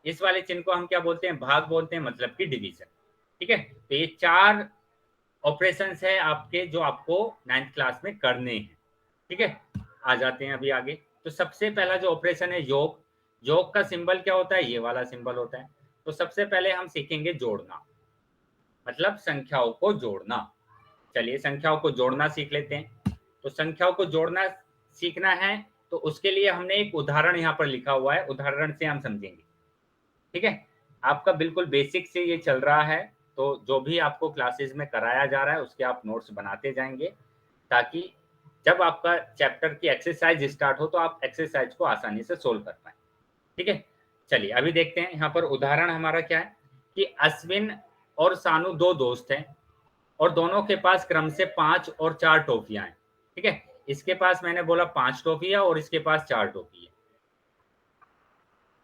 इस वाले चिन्ह को हम क्या बोलते हैं, भाग बोलते हैं, मतलब कि डिवीजन, ठीक है? तो ये चार ऑपरेशंस है आपके जो आपको 9th क्लास में करने हैं, ठीक है? आ जाते हैं अभी आगे। तो सबसे पहला जो ऑपरेशन है योग। योग का सिंबल क्या होता है, ये वाला सिंबल होता है। तो सबसे पहले हम सीखेंगे जोड़ना, मतलब संख्याओं को जोड़ना। चलिए संख्याओं को जोड़ना सीख लेते हैं। तो संख्याओं को जोड़ना सीखना है तो उसके लिए हमने एक उदाहरण यहाँ पर लिखा हुआ है, उदाहरण से हम समझेंगे, ठीक है? आपका बिल्कुल बेसिक से ये चल रहा है, तो जो भी आपको क्लासेस में कराया जा रहा है उसके आप नोट्स बनाते जाएंगे, ताकि जब आपका चैप्टर की एक्सरसाइज स्टार्ट हो तो आप एक्सरसाइज को आसानी से सोल्व कर पाए, ठीक है? चलिए अभी देखते हैं यहाँ पर उदाहरण हमारा क्या है कि अश्विन और सानू दो दोस्त हैं और दोनों के पास क्रम से 5 और 4 टॉफियां हैं, ठीक है? इसके पास मैंने बोला 5 टॉफियां और इसके पास 4 टॉफी है,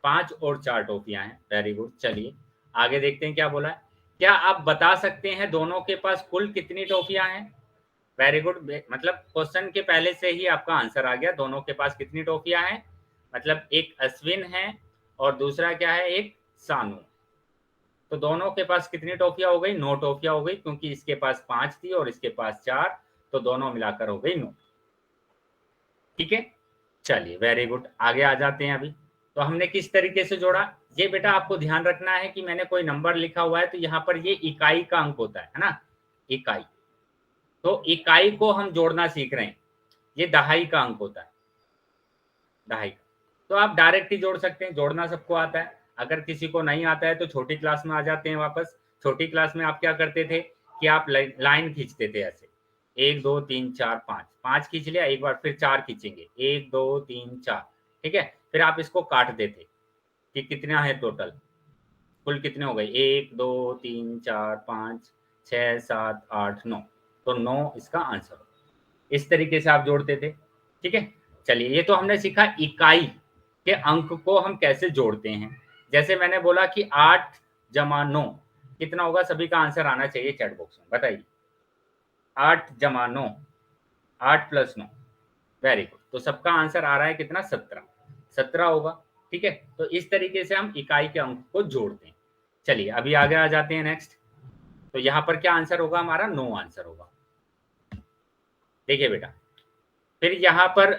5 और 4 टॉफियां हैं। Very good. चलिए आगे देखते हैं क्या बोला है। क्या आप बता सकते हैं दोनों के पास कुल कितनी टॉफियां हैं? वेरी गुड, मतलब क्वेश्चन के पहले से ही आपका आंसर आ गया, दोनों के पास कितनी टॉफियां हैं, मतलब एक अश्विन है और दूसरा क्या है, एक सानू। तो दोनों के पास कितनी टॉफियां हो गई, 9 टॉफियां हो गई, क्योंकि इसके पास 5 थी और इसके पास 4, तो दोनों मिलाकर हो गई 9, ठीक है? चलिए वेरी गुड, आगे आ जाते हैं अभी। तो हमने किस तरीके से जोड़ा, ये बेटा आपको ध्यान रखना है कि मैंने कोई नंबर लिखा हुआ है तो यहाँ पर ये इकाई का अंक होता है ना, इकाई। तो इकाई को हम जोड़ना सीख रहे हैं, ये दहाई का अंक होता है, दहाई। तो आप डायरेक्ट ही जोड़ सकते हैं, जोड़ना सबको आता है। अगर किसी को नहीं आता है तो छोटी क्लास में आ जाते हैं वापस। छोटी क्लास में आप क्या करते थे कि आप लाइन खींचते थे ऐसे, 1 2 3 4 5, 5 खींच लिया, एक बार फिर 4 खींचेंगे, 1 2 3 4, ठीक है? फिर आप इसको काट देते कि कितना है टोटल, कुल कितने हो गए, 1 2 3 4 5 6 7 8 9, तो 9 इसका आंसर हो। इस तरीके से आप जोड़ते थे, ठीक है? चलिए ये तो हमने सीखा इकाई के अंक को हम कैसे जोड़ते हैं। जैसे मैंने बोला कि 8 जमा 9 कितना होगा, सभी का आंसर आना चाहिए चैट बॉक्स में, बताइए। 8 जमा 9, 8 प्लस 9, वेरी गुड। तो सबका आंसर आ रहा है कितना, 17, 17 होगा, ठीक है? तो इस तरीके से हम इकाई के अंक को जोड़ते हैं। चलिए अभी आगे आ जाते हैं नेक्स्ट। तो यहाँ पर क्या आंसर होगा हमारा, 9 आंसर होगा। देखिए बेटा, फिर यहाँ पर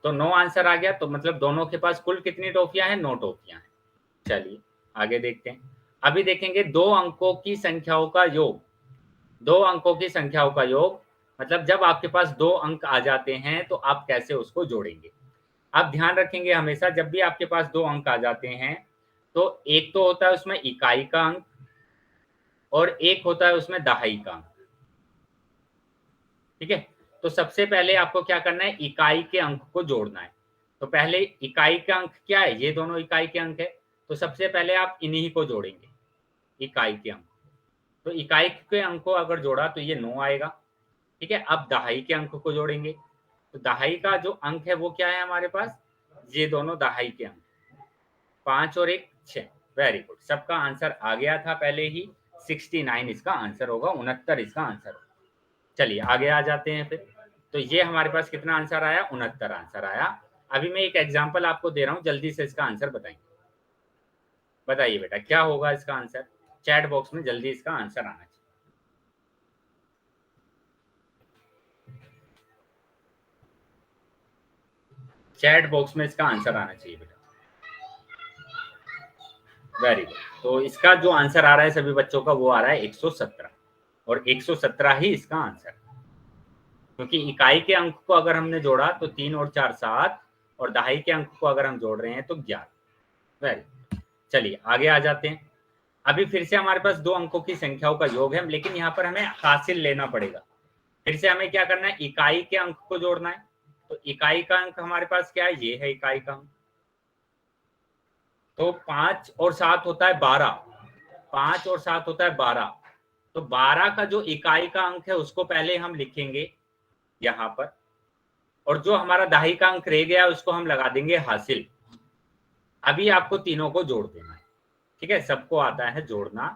तो 9 आंसर आ गया, तो मतलब दोनों के पास कुल कितनी टॉफियां हैं, 9 टॉफियां हैं। चलिए आगे देखते हैं। अभी देखेंगे दो अंकों की संख्याओं का योग। दो अंकों की संख्याओं का योग मतलब जब आपके पास दो अंक आ जाते हैं तो आप कैसे उसको जोड़ेंगे। आप ध्यान रखेंगे हमेशा जब भी आपके पास दो अंक आ जाते हैं तो एक तो होता है उसमें इकाई का अंक और एक होता है उसमें दहाई का अंक। ठीक है, तो सबसे पहले आपको क्या करना है, इकाई के अंक को जोड़ना है। तो पहले इकाई का अंक क्या है, ये दोनों इकाई के अंक है, तो सबसे पहले आप इन्हीं को जोड़ेंगे, इकाई के अंक। तो इकाई के अंक को अगर जोड़ा तो ये 9 आएगा। ठीक है, अब दहाई के अंक को जोड़ेंगे, तो दहाई का जो अंक है वो क्या है हमारे पास, ये दोनों दहाई के अंक, 5 और 1 6। वेरी गुड, सबका आंसर आ गया था पहले ही, 69 इसका आंसर होगा, 69 इसका आंसर होगा। चलिए आगे आ जाते हैं फिर। तो ये हमारे पास कितना आंसर आया, 69 आंसर आया। अभी मैं एक एग्जांपल आपको दे रहा हूं, जल्दी से इसका आंसर बताएंगे। बताइए बेटा क्या होगा इसका आंसर, चैट बॉक्स में जल्दी इसका आंसर आना चाहिए। चैट बॉक्स में इसका आंसर आना चाहिए बेटा। वेरी गुड, तो इसका जो आंसर आ रहा है सभी बच्चों का वो आ रहा है 117, और 117 ही इसका आंसर, क्योंकि इकाई के अंक को अगर हमने जोड़ा तो 3 और 4 7, और दहाई के अंक को अगर हम जोड़ रहे हैं तो 11। वेरी गुड, चलिए आगे आ जाते हैं। अभी फिर से हमारे पास दो अंकों की संख्याओं का योग है, लेकिन यहाँ पर हमें हासिल लेना पड़ेगा। फिर से हमें क्या करना है, इकाई के अंक को जोड़ना है। तो इकाई का अंक हमारे पास क्या है, ये है इकाई का अंक। तो 5 और 7 होता है 12, 5 और 7 होता है 12। तो 12 का जो इकाई का अंक है उसको पहले हम लिखेंगे यहाँ पर, और जो हमारा दहाई का अंक रह गया उसको हम लगा देंगे हासिल। अभी आपको तीनों को जोड़ देना है। ठीक है, सबको आता है जोड़ना,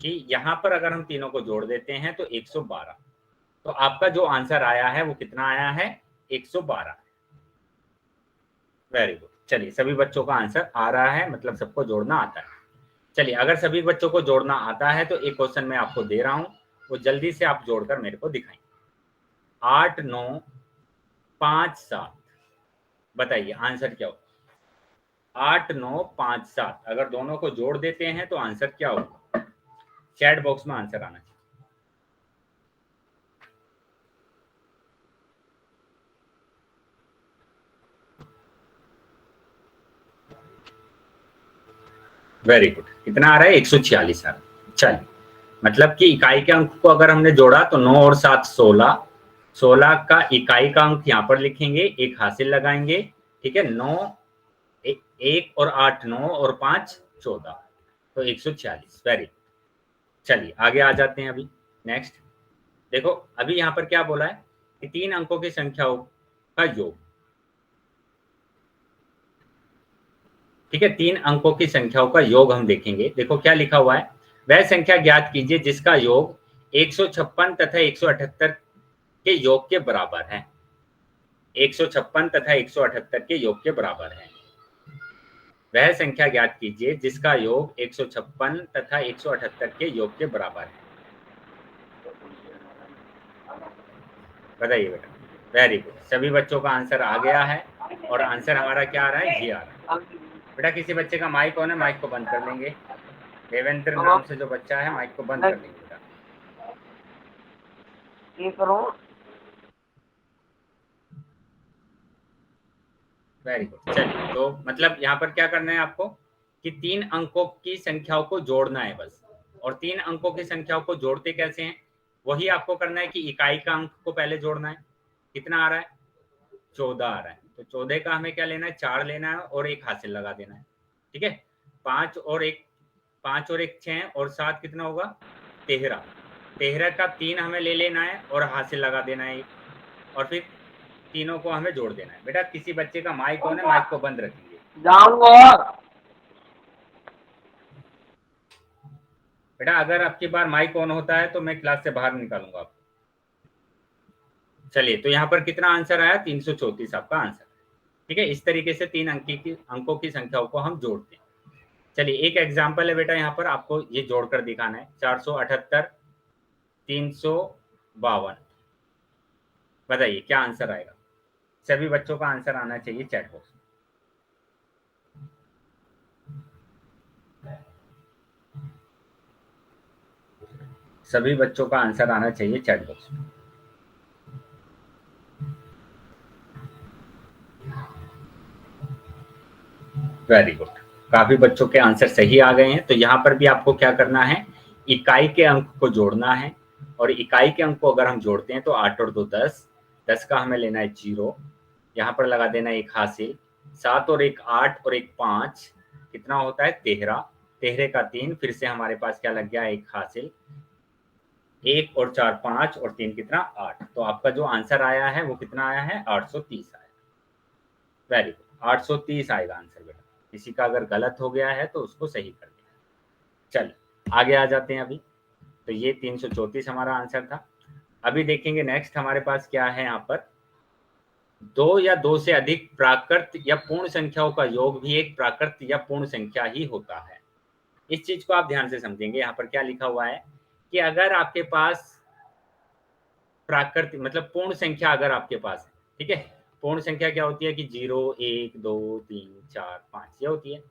कि यहाँ पर अगर हम तीनों को जोड़ देते हैं तो 112। तो आपका जो आंसर आया है वो कितना आया है, 112। वेरी गुड, चलिए सभी बच्चों का आंसर आ रहा है, मतलब सबको जोड़ना आता है। चलिए अगर सभी बच्चों को जोड़ना आता है तो एक क्वेश्चन मैं आपको दे रहा हूं, वो जल्दी से आप जोड़कर मेरे को दिखाएं। 8 9 5 7, बताइए आंसर क्या होगा। 8 9 5 7 अगर दोनों को जोड़ देते हैं तो आंसर क्या होगा, चैट बॉक्स में आंसर आना चाहिए। वेरी गुड, कितना आ रहा है, 146 आ रहा है। चलिए, मतलब कि इकाई के अंक को अगर हमने जोड़ा तो 9 और 7 16, 16 का इकाई का अंक यहाँ पर लिखेंगे, एक हासिल लगाएंगे। ठीक है, 9 1 और 8 9 और 5 14, तो 146। वेरी गुड, चलिए आगे आ जाते हैं। अभी नेक्स्ट देखो, अभी यहाँ पर क्या बोला है कि 3 अंकों की संख्याओं का योग। ठीक है, 3 अंकों की संख्याओं का योग हम देखेंगे। देखो क्या लिखा हुआ है, वह संख्या ज्ञात कीजिए जिसका योग 156 तथा 178 के योग के बराबर है। 156 तथा 178 के योग के बराबर है। वह संख्या ज्ञात कीजिए जिसका योग 156 तथा 178 के योग के बराबर है। बताइए बेटा। वेरी गुड, सभी बच्चों का आंसर आ गया है, और आंसर हमारा क्या आ रहा है, ये आ रहा है। बेटा किसी बच्चे का माइक ऑन है, माइक को बंद कर लेंगे। देवेंद्र नाम से जो बच्चा है, माइक को बंद कर लेंगे बेटा। ये करो। वेरी गुड, चलिए तो मतलब यहाँ पर क्या करना है आपको, कि 3 अंकों की संख्याओं को जोड़ना है बस। और 3 अंकों की संख्याओं को जोड़ते कैसे हैं, वही आपको करना है कि इकाई का अंक को पहले जोड़ना है। कितना आ रहा है, 14 आ रहा है। तो 14 का हमें क्या लेना है, 4 लेना है और एक हासिल लगा देना है। ठीक है, 5 और 1 6 और 7 कितना होगा, 13। 13 का 3 हमें ले लेना है और हासिल लगा देना है, और फिर तीनों को हमें जोड़ देना है। बेटा किसी बच्चे का माइक ऑन है, माइक को बंद रखेंगे। जाऊंगा। बेटा अगर आपकी बार माइक ऑन होता है तो मैं क्लास से बाहर निकालूंगा आपको। चलिए, तो यहाँ पर कितना आंसर आया, 334 आपका आंसर। ठीक है, इस तरीके से 3 अंकों की संख्याओं को हम जोड़ते हैं। चलिए एक एग्जाम्पल है बेटा, यहाँ पर आपको ये जोड़कर दिखाना है। 478 352, बताइए क्या आंसर आएगा। सभी बच्चों का आंसर आना चाहिए चैट बॉक्स में। सभी बच्चों का आंसर आना चाहिए चैट बॉक्स में। वेरी गुड, काफी बच्चों के आंसर सही आ गए हैं। तो यहाँ पर भी आपको क्या करना है, इकाई के अंक को जोड़ना है, और इकाई के अंक को अगर हम जोड़ते हैं तो 8 और 2 10, 10 का हमें लेना है 0, यहाँ पर लगा देना है 1 हासिल, 7 और 1 8 और 1 5, कितना होता है 13, 13 का 3, फिर से हमारे पास क्या लग गया 1 हासिल, 1 और 4 5 और 3 कितना 8। तो आपका जो आंसर आया है वो कितना आया है 830 आया। वेरी गुड, 830 आएगा आंसर बेटा। किसी का अगर गलत हो गया है तो उसको सही कर देना। चल आगे आ जाते हैं अभी। तो ये 334 हमारा आंसर था। अभी देखेंगे नेक्स्ट हमारे पास क्या है यहाँ पर, 2 या 2 से अधिक प्राकृत या पूर्ण संख्याओं का योग भी एक प्राकृत या पूर्ण संख्या ही होता है। इस चीज को आप ध्यान से समझेंगे। यहाँ पर क्या लिखा हुआ है कि अगर आपके पास प्राकृत मतलब पूर्ण संख्या अगर आपके पास है, ठीक है, पूर्ण संख्या क्या होती है कि 0 1 2 3 4 5 ये होती है,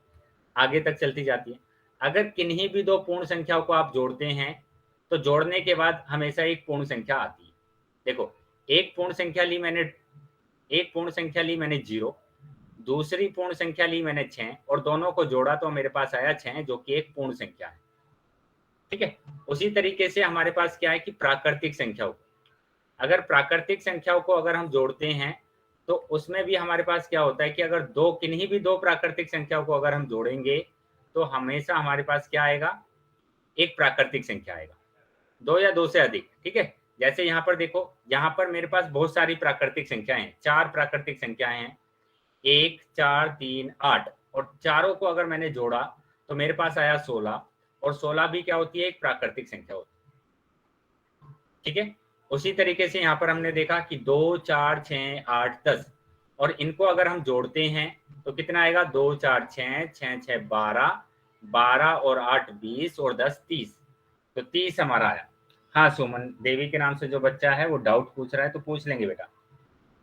आगे तक चलती जाती है। अगर किन्हीं भी दो पूर्ण संख्याओं को आप जोड़ते हैं तो जोड़ने के बाद हमेशा एक पूर्ण संख्या आती है। देखो, एक पूर्ण संख्या ली मैंने 0, दूसरी पूर्ण संख्या ली मैंने 6, और दोनों को जोड़ा तो मेरे पास आया 6, जो कि एक पूर्ण संख्या है। ठीक है, उसी तरीके से हमारे पास क्या है कि प्राकृतिक संख्याओं को अगर हम जोड़ते हैं तो उसमें भी हमारे पास क्या होता है कि अगर किन्हीं भी दो प्राकृतिक संख्याओं को अगर हम जोड़ेंगे तो हमेशा हमारे पास क्या आएगा, एक प्राकृतिक संख्या आएगा, 2 या 2 से अधिक। ठीक है, जैसे यहाँ पर देखो, यहाँ पर मेरे पास बहुत सारी प्राकृतिक संख्याएं हैं, 4 प्राकृतिक संख्याएं हैं, 1 4 3 8, और चारों को अगर मैंने जोड़ा तो मेरे पास आया 16, और 16 भी क्या होती है, एक प्राकृतिक संख्या होती है। ठीक है, उसी तरीके से यहाँ पर हमने देखा कि 2 4 6 8 10, और इनको अगर हम जोड़ते हैं तो कितना आएगा, 2 4 6 6 6 12, 12 और 8 20 और 10 30, तो 30 हमारा आया। हाँ सुमन देवी के नाम से जो बच्चा है वो डाउट पूछ रहा है, तो पूछ लेंगे बेटा,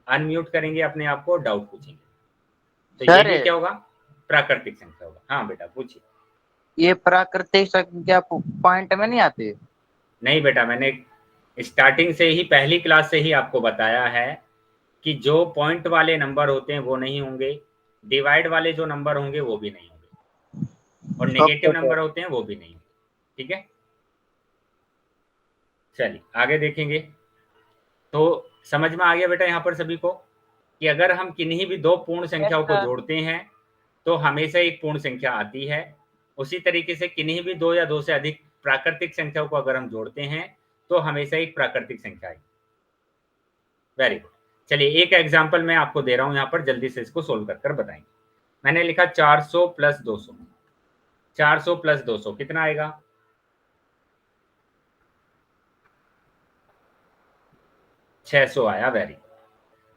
अनम्यूट करेंगे अपने आप को, डाउट पूछेंगे। तो ये भी क्या होगा, प्राकृतिक संख्या होगा। हाँ बेटा पूछिए। ये प्राकृतिक संख्या पॉइंट में नहीं आती? नहीं बेटा, मैंने स्टार्टिंग से ही पहली क्लास से ही आपको बताया है कि जो पॉइंट वाले नंबर होते हैं वो नहीं होंगे, डिवाइड वाले जो नंबर होंगे वो भी नहीं होंगे, और नेगेटिव नंबर होते हैं वो भी नहीं होंगे। ठीक है, चलिए आगे देखेंगे। तो समझ में आ गया बेटा यहाँ पर सभी को कि अगर हम किन्हीं भी दो पूर्ण संख्याओं को जोड़ते हैं तो हमेशा एक पूर्ण संख्या आती है। उसी तरीके से किन्हीं भी 2 या 2 से अधिक प्राकृतिक संख्याओं को अगर हम जोड़ते हैं तो हमेशा एक प्राकृतिक संख्या आएगी। वेरी गुड, चलिए एक एग्जांपल मैं आपको दे रहा हूं यहाँ पर, जल्दी से इसको सोल्व कर बताएंगे। मैंने लिखा 400 प्लस 200, 400 प्लस 200 कितना आएगा, 600 आया। वेरी गुड,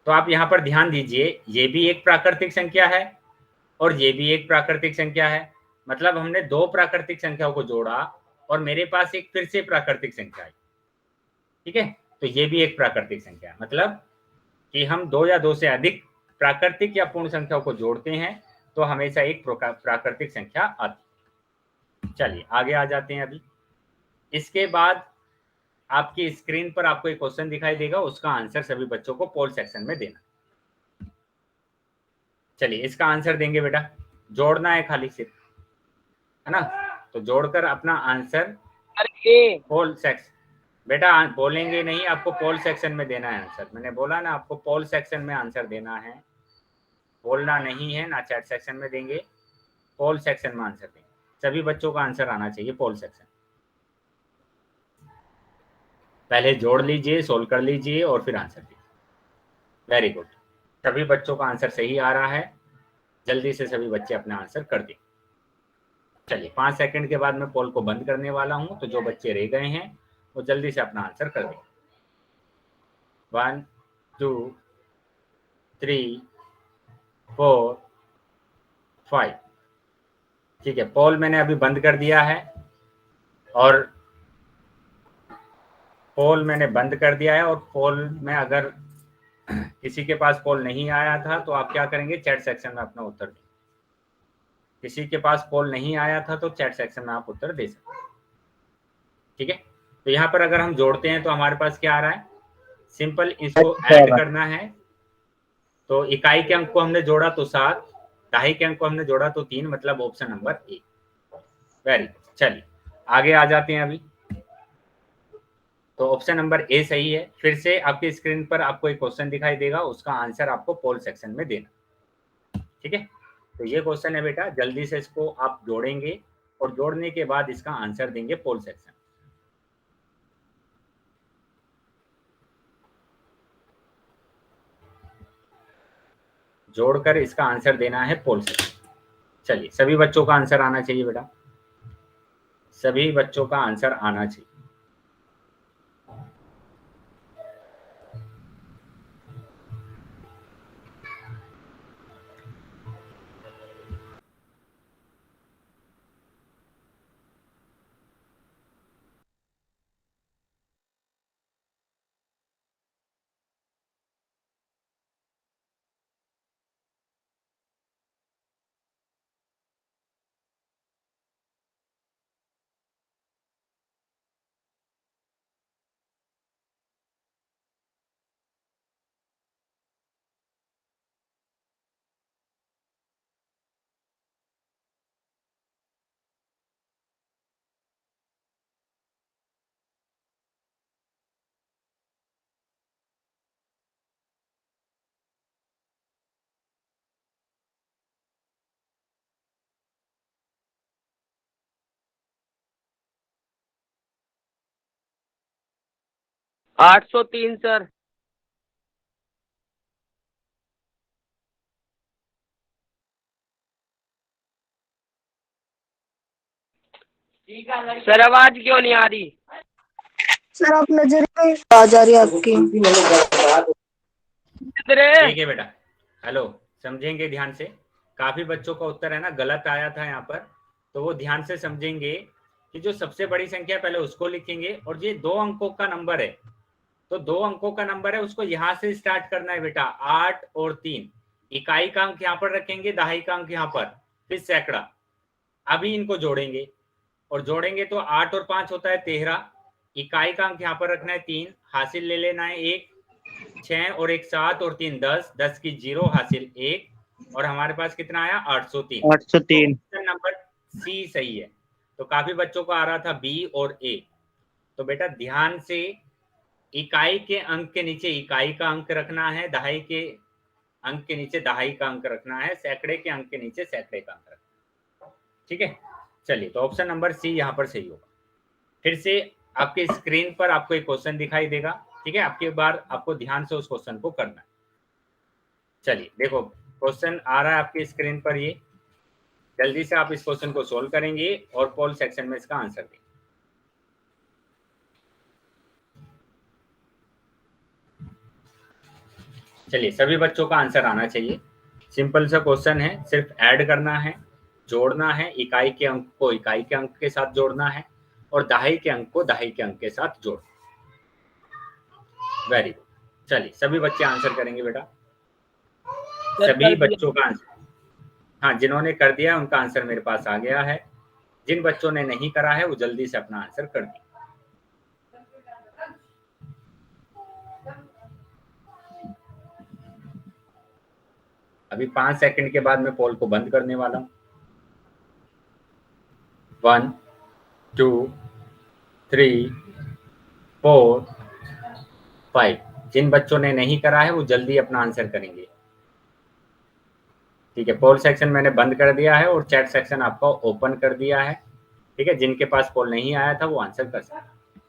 तो आप यहाँ पर ध्यान दीजिए, ये भी एक प्राकृतिक संख्या है और ये भी एक प्राकृतिक संख्या है, मतलब हमने दो प्राकृतिक संख्याओं को जोड़ा और मेरे पास एक फिर से प्राकृतिक संख्या आई। ठीक है, तो ये भी एक प्राकृतिक संख्या है, मतलब कि हम 2 या 2 से अधिक प्राकृतिक या पूर्ण संख्याओं को जोड़ते हैं तो हमेशा एक प्राकृतिक संख्या आती। चलिए आगे आ जाते हैं। अभी इसके बाद आपकी स्क्रीन पर आपको एक क्वेश्चन दिखाई देगा, उसका आंसर सभी बच्चों को पोल सेक्शन में देना। चलिए इसका आंसर देंगे बेटा, जोड़ना है खाली सिर्फ, है ना, तो जोड़कर अपना आंसर पोल सेक्शन, बेटा बोलेंगे नहीं, आपको पोल सेक्शन में देना है आंसर। मैंने बोला ना आपको पोल सेक्शन में आंसर देना है, बोलना नहीं है ना, चैट सेक्शन में देंगे, पोल सेक्शन में आंसर देंगे। सभी बच्चों का आंसर आना चाहिए पोल सेक्शन। पहले जोड़ लीजिए, सोल्व कर लीजिए और फिर आंसर दीजिए। वेरी गुड, सभी बच्चों का आंसर सही आ रहा है, जल्दी से सभी बच्चे अपना आंसर कर दें। चलिए 5 सेकंड के बाद मैं पोल को बंद करने वाला हूं, तो जो बच्चे रह गए हैं वो जल्दी से अपना आंसर कर दें। 1 2 3 4 5। ठीक है, पोल मैंने अभी बंद कर दिया है, और पोल मैंने बंद कर दिया है, और पोल में अगर किसी के पास पोल नहीं आया था तो आप क्या करेंगे, चैट सेक्शन में अपना उत्तर दें। किसी के पास पोल नहीं आया था तो चैट सेक्शन में आप उत्तर दे सकते हैं। ठीक है, तो यहाँ पर अगर हम जोड़ते हैं तो हमारे पास क्या आ रहा है, सिंपल इसको ऐड करना है। तो इकाई के अंक को हमने जोड़ा तो 7, दहाई के अंक को हमने जोड़ा तो 3, मतलब option number A. Very good. चलिए आगे आ जाते हैं अभी। तो ऑप्शन नंबर ए सही है। फिर से आपकी स्क्रीन पर आपको एक क्वेश्चन दिखाई देगा, उसका आंसर आपको पोल सेक्शन में देना। ठीक है, तो ये क्वेश्चन है बेटा, जल्दी से इसको आप जोड़ेंगे और जोड़ने के बाद इसका आंसर देंगे पोल सेक्शन। जोड़कर इसका आंसर देना है पोल सेक्शन। चलिए सभी बच्चों का आंसर आना चाहिए बेटा, सभी बच्चों का आंसर आना चाहिए। आठ सौ तीन सर। सर आवाज क्यों नहीं आ रही? सर आप नजर पे आ जा रही है आपकी। ठीक है बेटा, हेलो, समझेंगे ध्यान से। काफी बच्चों का उत्तर है ना गलत आया था यहाँ पर, तो वो ध्यान से समझेंगे कि जो सबसे बड़ी संख्या पहले उसको लिखेंगे, और ये 2 अंकों का नंबर है, तो 2 अंकों का नंबर है, उसको यहाँ से स्टार्ट करना है बेटा। 8 और 3, इकाई का अंक यहाँ पर रखेंगे, दहाई का अंक यहाँ पर, फिर सैकड़ा। अभी इनको जोड़ेंगे, और जोड़ेंगे तो 8 और 5 होता है 13, इकाई का अंक यहाँ पर रखना है 3, हासिल ले लेना है 1, 6 और 1 7 और 3 10, 10 की 0, हासिल 1, और हमारे पास कितना आया 803। 803। तो नंबर सी सही है। तो काफी बच्चों को आ रहा था बी और ए। तो बेटा ध्यान से, इकाई के अंक के नीचे इकाई का अंक रखना है, दहाई के अंक के नीचे दहाई का अंक रखना है, सैकड़े के अंक के नीचे सैकड़े का अंक रखना है। ठीक है, चलिए तो ऑप्शन नंबर सी यहाँ पर सही होगा। फिर से आपके स्क्रीन पर आपको एक क्वेश्चन दिखाई देगा, ठीक है, आपकी बार आपको ध्यान से उस क्वेश्चन को करना है। चलिए देखो, क्वेश्चन आ रहा है आपकी स्क्रीन पर, ये जल्दी से आप इस क्वेश्चन को सोल्व करेंगे और पोल सेक्शन में इसका आंसर देंगे। चलिए सभी बच्चों का आंसर आना चाहिए। सिंपल सा क्वेश्चन है, सिर्फ ऐड करना है, जोड़ना है, इकाई के अंक को इकाई के अंक के साथ जोड़ना है, और दहाई के अंक को दहाई के अंक के साथ जोड़ना। Very good. चलिए सभी बच्चे आंसर करेंगे बेटा, सभी बच्चों का आंसर। हाँ, जिन्होंने कर दिया उनका आंसर मेरे पास आ गया है, जिन बच्चों ने नहीं करा है वो जल्दी से अपना आंसर कर दिए। अभी 5 सेकंड के बाद मैं पोल को बंद करने वाला हूं। 1 2 3 4 5। जिन बच्चों ने नहीं करा है वो जल्दी अपना आंसर करेंगे। ठीक है, पोल सेक्शन मैंने बंद कर दिया है और चैट सेक्शन आपका ओपन कर दिया है। ठीक है, जिनके पास पोल नहीं आया था वो आंसर कर सकते।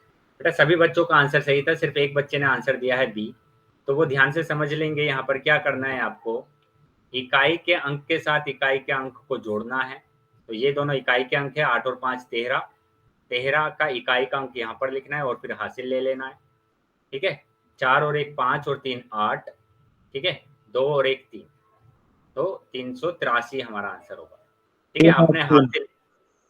बेटा सभी बच्चों का आंसर सही था, सिर्फ एक बच्चे ने आंसर दिया है बी, तो वो ध्यान से समझ लेंगे। यहाँ पर क्या करना है आपको, इकाई के अंक के साथ इकाई के अंक को जोड़ना है। तो ये दोनों इकाई के अंक है, 8 और 5 13, 13 का इकाई का अंक यहाँ पर लिखना है और फिर हासिल ले लेना है। ठीक है, 4 और 1 5 और 3 8, ठीक है, 2 और 1 3, तो 383 हमारा आंसर होगा। ठीक है, आपने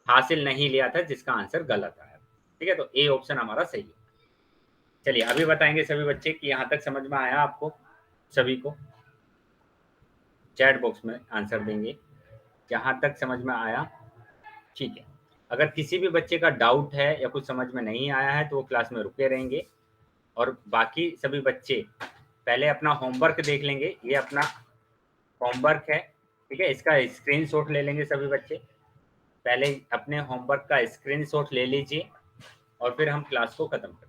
हासिल नहीं लिया था जिसका आंसर गलत आया। ठीक है, तो ए ऑप्शन हमारा सही है। चलिए अभी बताएंगे सभी बच्चे कि यहाँ तक समझ में आया आपको, सभी को चैट बॉक्स में आंसर देंगे जहां तक समझ में आया। ठीक है, अगर किसी भी बच्चे का डाउट है या कुछ समझ में नहीं आया है तो वो क्लास में रुके रहेंगे, और बाकी सभी बच्चे पहले अपना होमवर्क देख लेंगे। ये अपना होमवर्क है, ठीक है, इसका स्क्रीनशॉट ले लेंगे सभी बच्चे। पहले अपने होमवर्क का स्क्रीनशॉट ले लीजिए और फिर हम क्लास को खत्म करेंगे।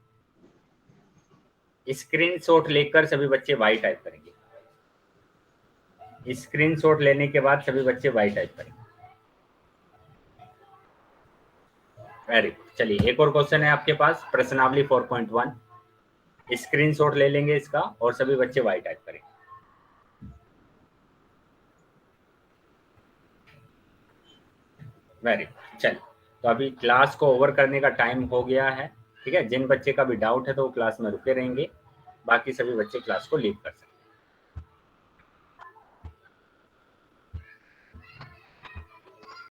स्क्रीनशॉट लेकर सभी बच्चे वाई टाइप करेंगे। स्क्रीनशॉट लेने के बाद सभी बच्चे वाई टाइप करेंगे। Very good. चलिए एक और क्वेश्चन है आपके पास, प्रश्नावली 4.1। स्क्रीनशॉट ले लेंगे इसका और सभी बच्चे वाई टाइप करेंगे। Very good. चलिए तो अभी क्लास को ओवर करने का टाइम हो गया है, ठीक है। जिन बच्चे का भी डाउट है तो वो क्लास में रुके रहेंगे, बाकी सभी बच्चे क्लास को लीव कर सकते हैं।